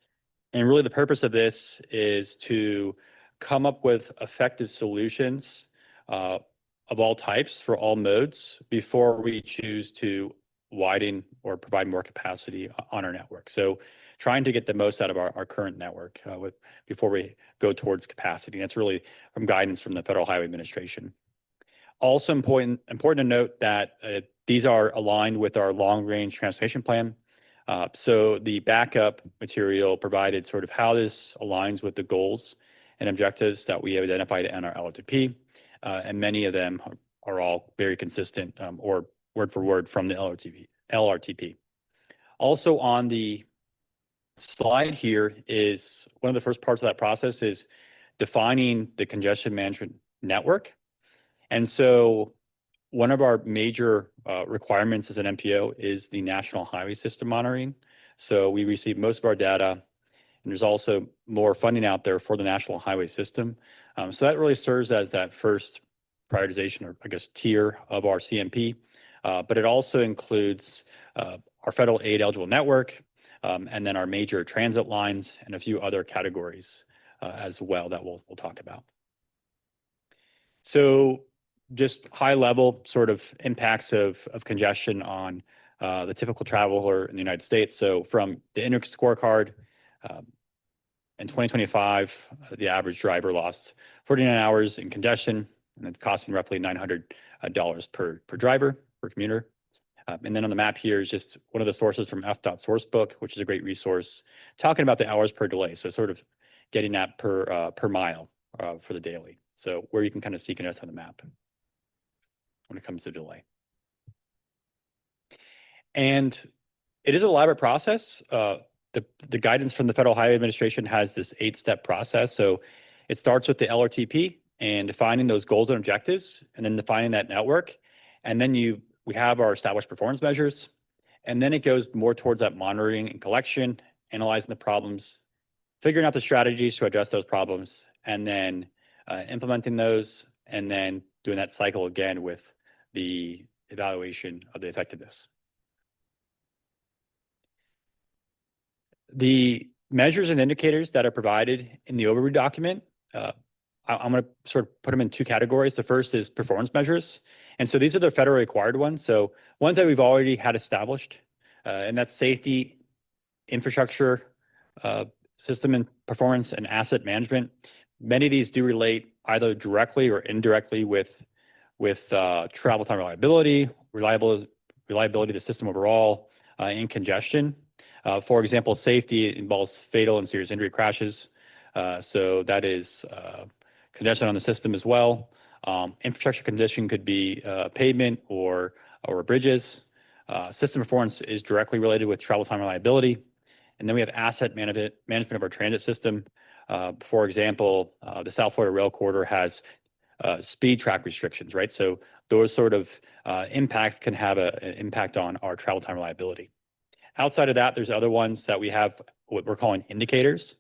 Speaker 6: And really the purpose of this is to come up with effective solutions of all types for all modes before we choose to widen or provide more capacity on our network. So trying to get the most out of our current network before we go towards capacity. That's really from guidance from the Federal Highway Administration. Also important to note that these are aligned with our long-range transportation plan. So the backup material provided sort of how this aligns with the goals and objectives that we have identified in our LRTP. And many of them are all very consistent or word for word from the LRTP. Also on the slide here is one of the first parts of that process is defining the congestion management network. And so one of our major requirements as an MPO is the National Highway System monitoring. So we receive most of our data, and there's also more funding out there for the National Highway System. So that really serves as that first prioritization, or I guess tier of our CMP. But it also includes our federal aid eligible network, and then our major transit lines and a few other categories as well that we'll talk about. So just high level sort of impacts of congestion on the typical traveler in the United States. So from the INRIX scorecard, in 2025, the average driver lost 49 hours in congestion, and it's costing roughly $900 per driver, per commuter. And then on the map here is just one of the sources from FDOT Sourcebook, which is a great resource, talking about the hours per delay. So sort of getting that per mile for the daily. So where you can kind of see congestion on the map when it comes to delay. And it is an elaborate process. The guidance from the Federal Highway Administration has this 8-step process. So it starts with the LRTP and defining those goals and objectives, and then defining that network. And then we have our established performance measures. And then it goes more towards that monitoring and collection, analyzing the problems, figuring out the strategies to address those problems, and then implementing those, and then doing that cycle again with the evaluation of the effectiveness. The measures and indicators that are provided in the overview document, I'm going to sort of put them in 2 categories. The first is performance measures. And so these are the federal required ones. So ones that we've already had established, and that's safety, infrastructure, system and performance, and asset management. Many of these do relate either directly or indirectly with travel time reliability, reliability of the system overall, and congestion. For example, safety involves fatal and serious injury crashes. So that is congestion on the system as well. Infrastructure condition could be pavement or bridges. System performance is directly related with travel time reliability. And then we have asset management of our transit system. For example, the South Florida Rail Corridor has speed track restrictions, right? So those sort of impacts can have an impact on our travel time reliability. Outside of that, there's other ones that we have what we're calling indicators,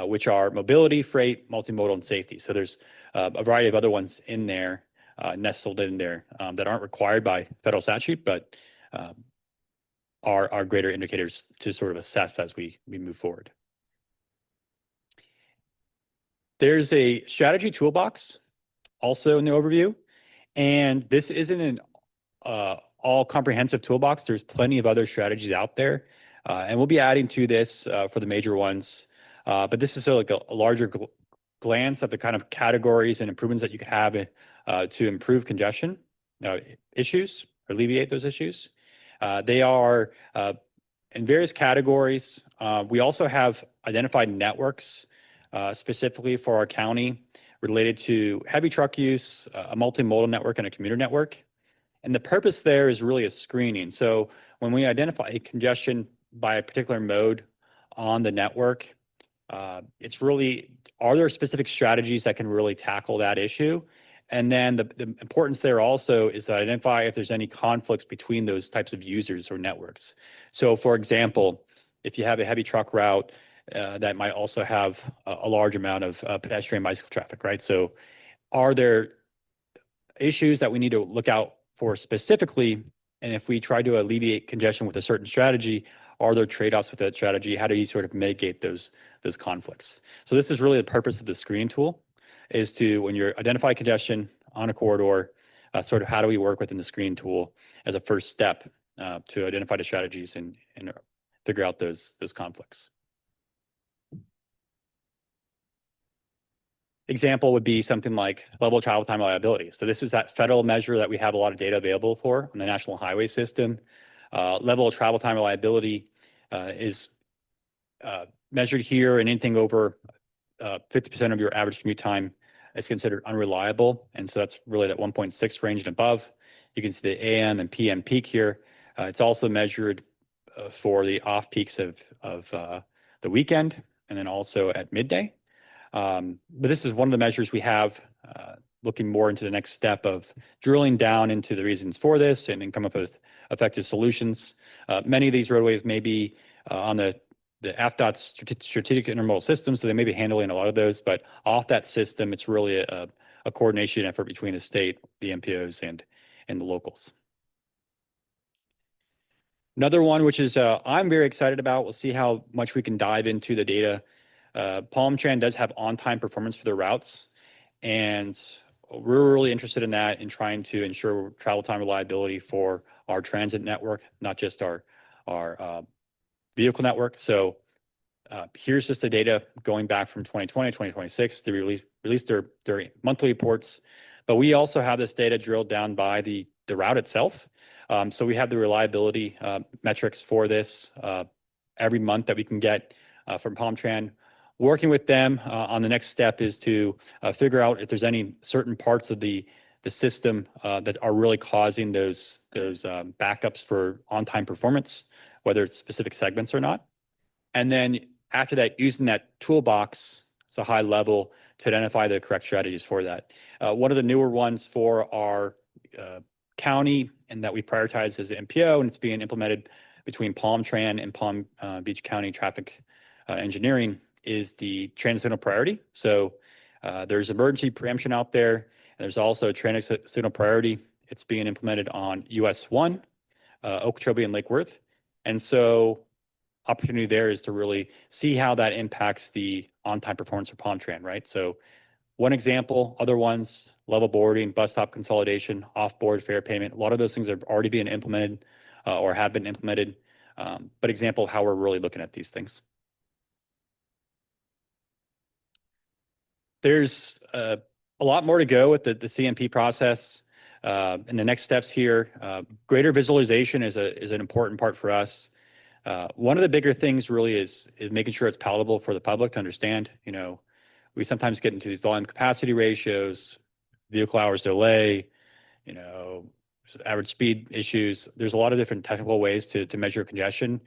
Speaker 6: which are mobility, freight, multimodal, and safety. So there's a variety of other ones in there, nestled in there, that aren't required by federal statute, but are greater indicators to sort of assess as we move forward. There's a strategy toolbox also in the overview, and this isn't an all comprehensive toolbox. There's plenty of other strategies out there, and we'll be adding to this for the major ones. But this is sort of like a larger glance at the kind of categories and improvements that you can have to improve congestion issues, or alleviate those issues. They are in various categories. We also have identified networks specifically for our county related to heavy truck use, a multimodal network, and a commuter network. And the purpose there is really a screening. So when we identify a congestion by a particular mode on the network, it's really, are there specific strategies that can really tackle that issue? And then the importance there also is to identify if there's any conflicts between those types of users or networks. So for example, if you have a heavy truck route, that might also have a large amount of pedestrian bicycle traffic, right? So are there issues that we need to look out for specifically And if we try to alleviate congestion with a certain strategy, are there trade-offs with that strategy? How do you sort of mitigate those conflicts? So this is really the purpose of the screening tool, is to, when you're identifying congestion on a corridor, sort of how do we work within the screening tool as a first step to identify the strategies and figure out those conflicts. Example would be something like level of travel time reliability. So this is that federal measure that we have a lot of data available for on the national highway system. Level of travel time reliability is measured here, and anything over 50% of your average commute time is considered unreliable. And so that's really that 1.6 range and above. You can see the AM and PM peak here. It's also measured for the off peaks of the weekend, and then also at midday. But this is one of the measures we have looking more into the next step of drilling down into the reasons for this and then come up with effective solutions. Many of these roadways may be on the AFDOT's strategic intermodal system, so they may be handling a lot of those, but off that system, it's really a coordination effort between the state, the MPOs, and the locals. Another one, which is I'm very excited about, we'll see how much we can dive into the data. Palm Tran does have on-time performance for their routes, and we're really interested in that and trying to ensure travel time reliability for our transit network, not just our vehicle network. So here's just the data going back from 2020, 2026. They released their monthly reports, but we also have this data drilled down by the route itself. So we have the reliability metrics for this every month that we can get from Palm Tran. Working with them on the next step is to figure out if there's any certain parts of the system that are really causing those backups for on-time performance, whether it's specific segments or not. And then after that, using that toolbox, it's a high level, to identify the correct strategies for that. One of the newer ones for our county, and that we prioritize as the MPO, and it's being implemented between Palm Tran and Palm Beach County Traffic Engineering, is the transit signal priority. So there's emergency preemption out there, and there's also transit signal priority. It's being implemented on US 1, Okeechobee, and Lake Worth. And so opportunity there is to really see how that impacts the on-time performance for Palm Tran, right? So one example, other ones, level boarding, bus stop consolidation, off-board fare payment, a lot of those things are already being implemented or have been implemented. But example of how we're really looking at these things. There's a lot more to go with the CMP process. And the next steps here, greater visualization is an important part for us. One of the bigger things really is making sure it's palatable for the public to understand. You know, we sometimes get into these volume capacity ratios, vehicle hours delay, you know, average speed issues. There's a lot of different technical ways to measure congestion.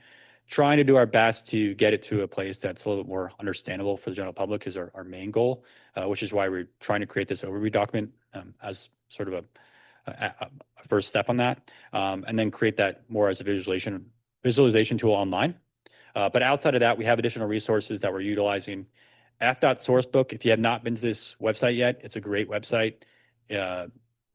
Speaker 6: Trying to do our best to get it to a place that's a little bit more understandable for the general public is our main goal, which is why we're trying to create this overview document as sort of a first step on that, and then create that more as a visualization tool online. But outside of that, we have additional resources that we're utilizing. AFDOT Sourcebook, if you have not been to this website yet, it's a great website.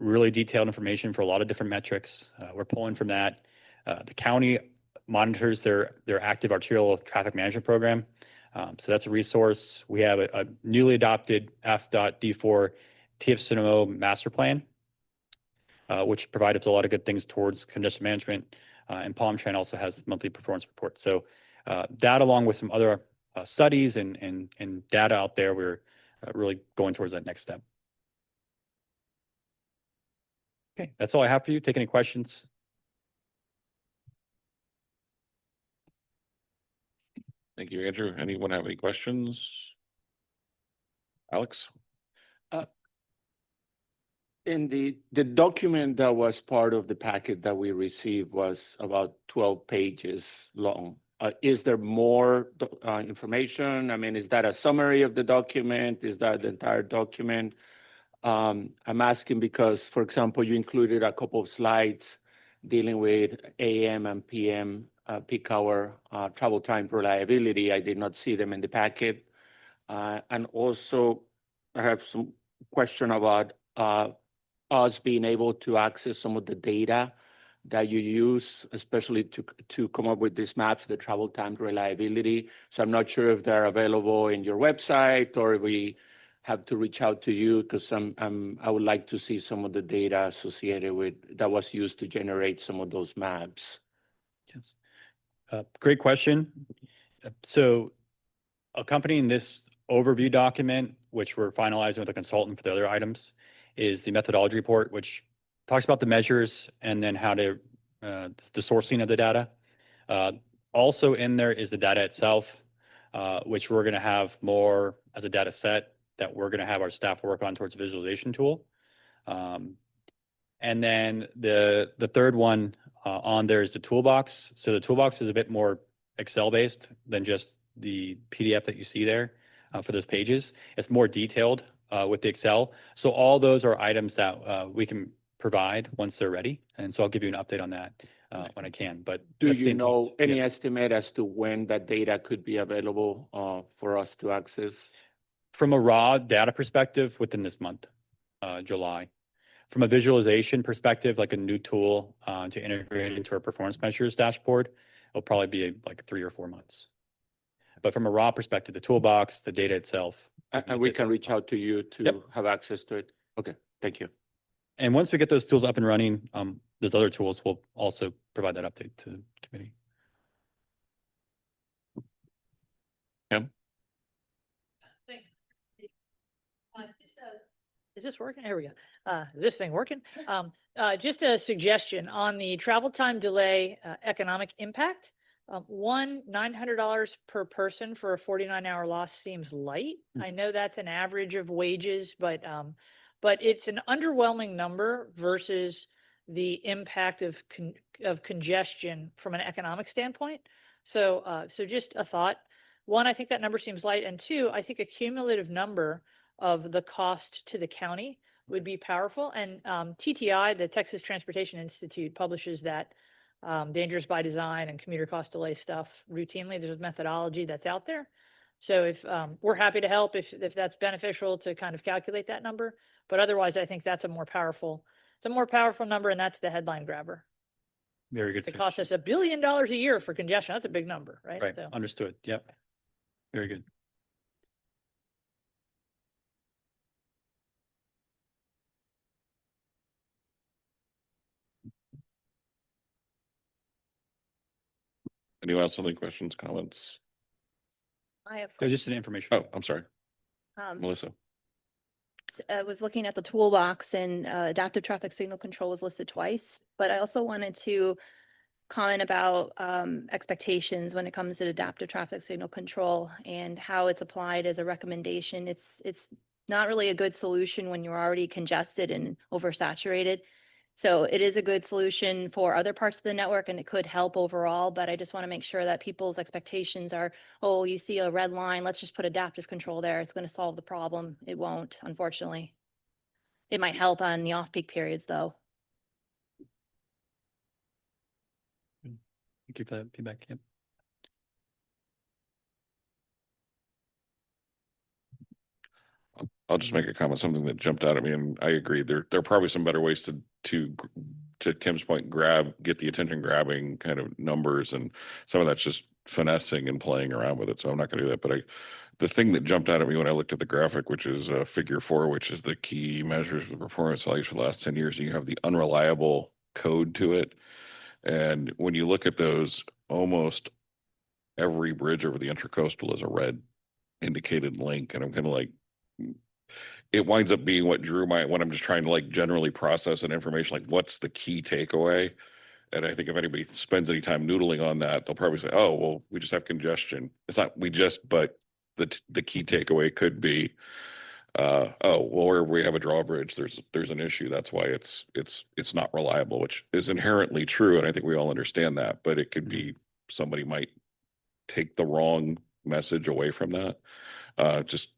Speaker 6: Really detailed information for a lot of different metrics. We're pulling from that. The county monitors their active arterial traffic management program. So that's a resource. We have a newly adopted AFDOT D4 TFCMO master plan, which provides a lot of good things towards congestion management. And Palm Tran also has monthly performance reports. So that, along with some other studies and data out there, we're really going towards that next step. Okay, that's all I have for you. Take any questions.
Speaker 5: Thank you, Andrew. Anyone have any questions? Alex?
Speaker 3: In the document that was part of the packet that we received was about 12 pages long. Is there more information? I mean, is that a summary of the document? Is that the entire document? I'm asking because, for example, you included a couple of slides dealing with AM and PM peak hour travel time reliability. I did not see them in the packet. And also, I have some question about us being able to access some of the data that you use, especially to come up with these maps, the travel time reliability. So I'm not sure if they're available in your website or we have to reach out to you, because I would like to see some of the data associated with that was used to generate some of those maps.
Speaker 6: Yes. Great question. So accompanying this overview document, which we're finalizing with a consultant for the other items, is the methodology report, which talks about the measures and then how to, the sourcing of the data. Also in there is the data itself, which we're going to have more as a data set that we're going to have our staff work on towards a visualization tool. And then the third one on there is the toolbox. So the toolbox is a bit more Excel based than just the PDF that you see there for those pages. It's more detailed with the Excel. So all those are items that we can provide once they're ready. And so I'll give you an update on that when I can. But
Speaker 3: Do
Speaker 6: that's the
Speaker 3: you
Speaker 6: intent.
Speaker 3: know any
Speaker 6: Yeah.
Speaker 3: estimate as to when that data could be available for us to access?
Speaker 6: From a raw data perspective, within this month, July. From a visualization perspective, like a new tool to integrate into our performance measures dashboard, it'll probably be like 3 or 4 months. But from a raw perspective, the toolbox, the data itself.
Speaker 3: And we can reach out to you to
Speaker 6: Yep.
Speaker 3: have access to it. Okay, thank you.
Speaker 6: And once we get those tools up and running, those other tools will also provide that update to the committee.
Speaker 9: Is this working? Here we go. Is this thing working? Just a suggestion on the travel time delay economic impact. $900 per person for a 49-hour loss seems light. I know that's an average of wages, but it's an underwhelming number versus the impact of congestion from an economic standpoint. So just a thought. One, I think that number seems light, and two, I think a cumulative number of the cost to the county would be powerful. And TTI, the Texas Transportation Institute, publishes that dangerous by design and commuter cost delay stuff routinely. There's a methodology that's out there. So if we're happy to help if that's beneficial to kind of calculate that number. But otherwise, I think that's a more powerful number, and that's the headline grabber.
Speaker 6: Very good.
Speaker 9: It costs us $1 billion a year for congestion. That's a big number, right?
Speaker 6: Right.
Speaker 9: So,
Speaker 6: Understood. Yep. Very good.
Speaker 5: Anyone else have any questions, comments?
Speaker 4: I have.
Speaker 6: It was just an information.
Speaker 5: Oh, I'm sorry,
Speaker 4: Um,
Speaker 5: Melissa.
Speaker 4: I was looking at the toolbox, and adaptive traffic signal control was listed twice, but I also wanted to comment about expectations when it comes to adaptive traffic signal control and how it's applied as a recommendation. It's not really a good solution when you're already congested and oversaturated. So it is a good solution for other parts of the network, and it could help overall, but I just want to make sure that people's expectations are, oh, you see a red line, let's just put adaptive control there. It's going to solve the problem. It won't, unfortunately. It might help on the off-peak periods, though.
Speaker 6: Thank you for that feedback. Yep.
Speaker 5: I'll just make a comment, something that jumped out at me, and I agree. There are probably some better ways to Kim's point, get the attention grabbing kind of numbers, and some of that's just finessing and playing around with it. So I'm not going to do that. But the thing that jumped out at me when I looked at the graphic, which is figure 4, which is the key measures of the performance values for the last 10 years, and you have the unreliable code to it. And when you look at those, almost every bridge over the Intracoastal is a red indicated link, and I'm kind of like, it winds up being what drew when I'm just trying to like generally process an information, like what's the key takeaway? And I think if anybody spends any time noodling on that, they'll probably say, oh, well, we just have congestion. It's not, but the key takeaway could be, oh, well, where we have a drawbridge, there's an issue. That's why it's not reliable, which is inherently true. And I think we all understand that, but it could be somebody might take the wrong message away from that. Just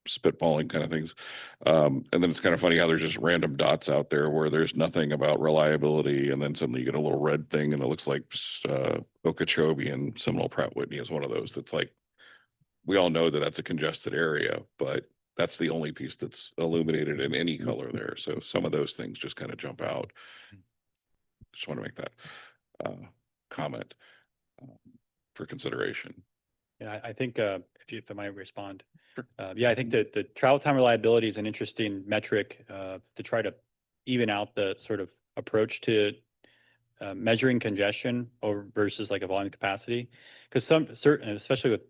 Speaker 5: spitballing kind of things. And then it's kind of funny how there's just random dots out there where there's nothing about reliability. And then suddenly you get a little red thing and it looks like Okeechobee and Seminole Pratt Whitney is one of those that's like, we all know that that's a congested area, but that's the only piece that's illuminated in any color there. So some of those things just kind of jump out. Just want to make that comment for consideration.
Speaker 6: Yeah, I think if I might respond.
Speaker 5: Sure.
Speaker 6: Yeah, I think that the travel time reliability is an interesting metric to try to even out the sort of approach to measuring congestion over versus like a volume capacity. Because some certain, especially with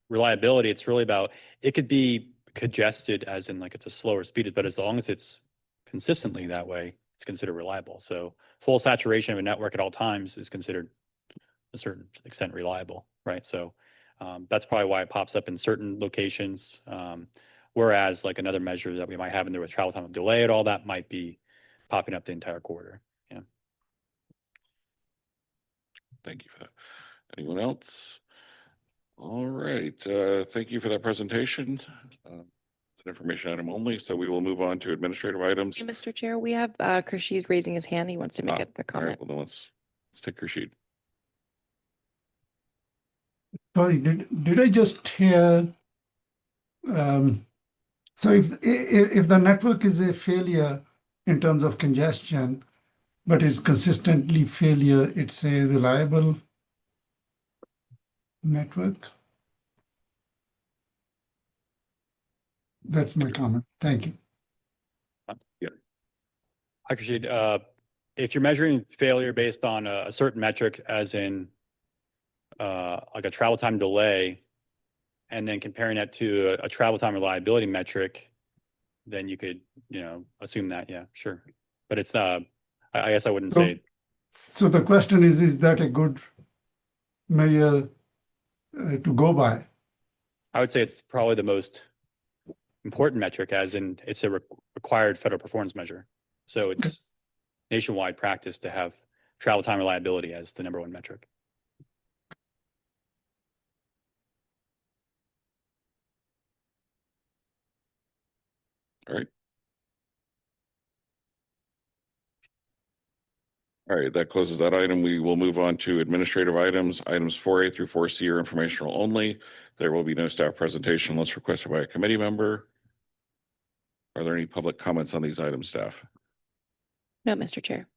Speaker 6: reliability, it's really about, it could be congested as in like it's a slower speed, but as long as it's consistently that way, it's considered reliable. So full saturation of a network at all times is considered a certain extent reliable, right? So that's probably why it pops up in certain locations. Whereas like another measure that we might have in there with travel time of delay and all that might be popping up the entire quarter. Yeah.
Speaker 5: Thank you for that. Anyone else? All right. Thank you for that presentation. It's an information item only, so we will move on to administrative items.
Speaker 2: Hey, Mr. Chair, we have Kershe's raising his hand. He wants to make a
Speaker 5: All right,
Speaker 2: comment.
Speaker 5: well, then let's take your sheet.
Speaker 8: Sorry, did I just hear? So if the network is a failure in terms of congestion, but it's consistently failure, it's a reliable network? That's my comment. Thank you.
Speaker 5: Yeah.
Speaker 6: I appreciate, if you're measuring failure based on a certain metric, as in like a travel time delay, and then comparing that to a travel time reliability metric, then you could, assume that, yeah, sure. But it's, I guess I wouldn't say.
Speaker 8: So the question is that a good measure to go by?
Speaker 6: I would say it's probably the most important metric, as in it's a required federal performance measure. So it's nationwide practice to have travel time reliability as the #1 metric.
Speaker 5: All right. All right, that closes that item. We will move on to administrative items. Items 4A through 4C are informational only. There will be no staff presentation unless requested by a committee member. Are there any public comments on these items, staff?
Speaker 2: No, Mr. Chair.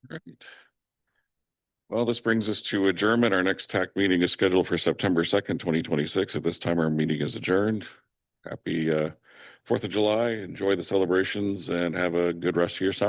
Speaker 5: Great. Well, this brings us to adjournment. Our next TAC meeting is scheduled for September 2nd, 2026. At this time, our meeting is adjourned. Happy 4th of July. Enjoy the celebrations and have a good rest of your summer.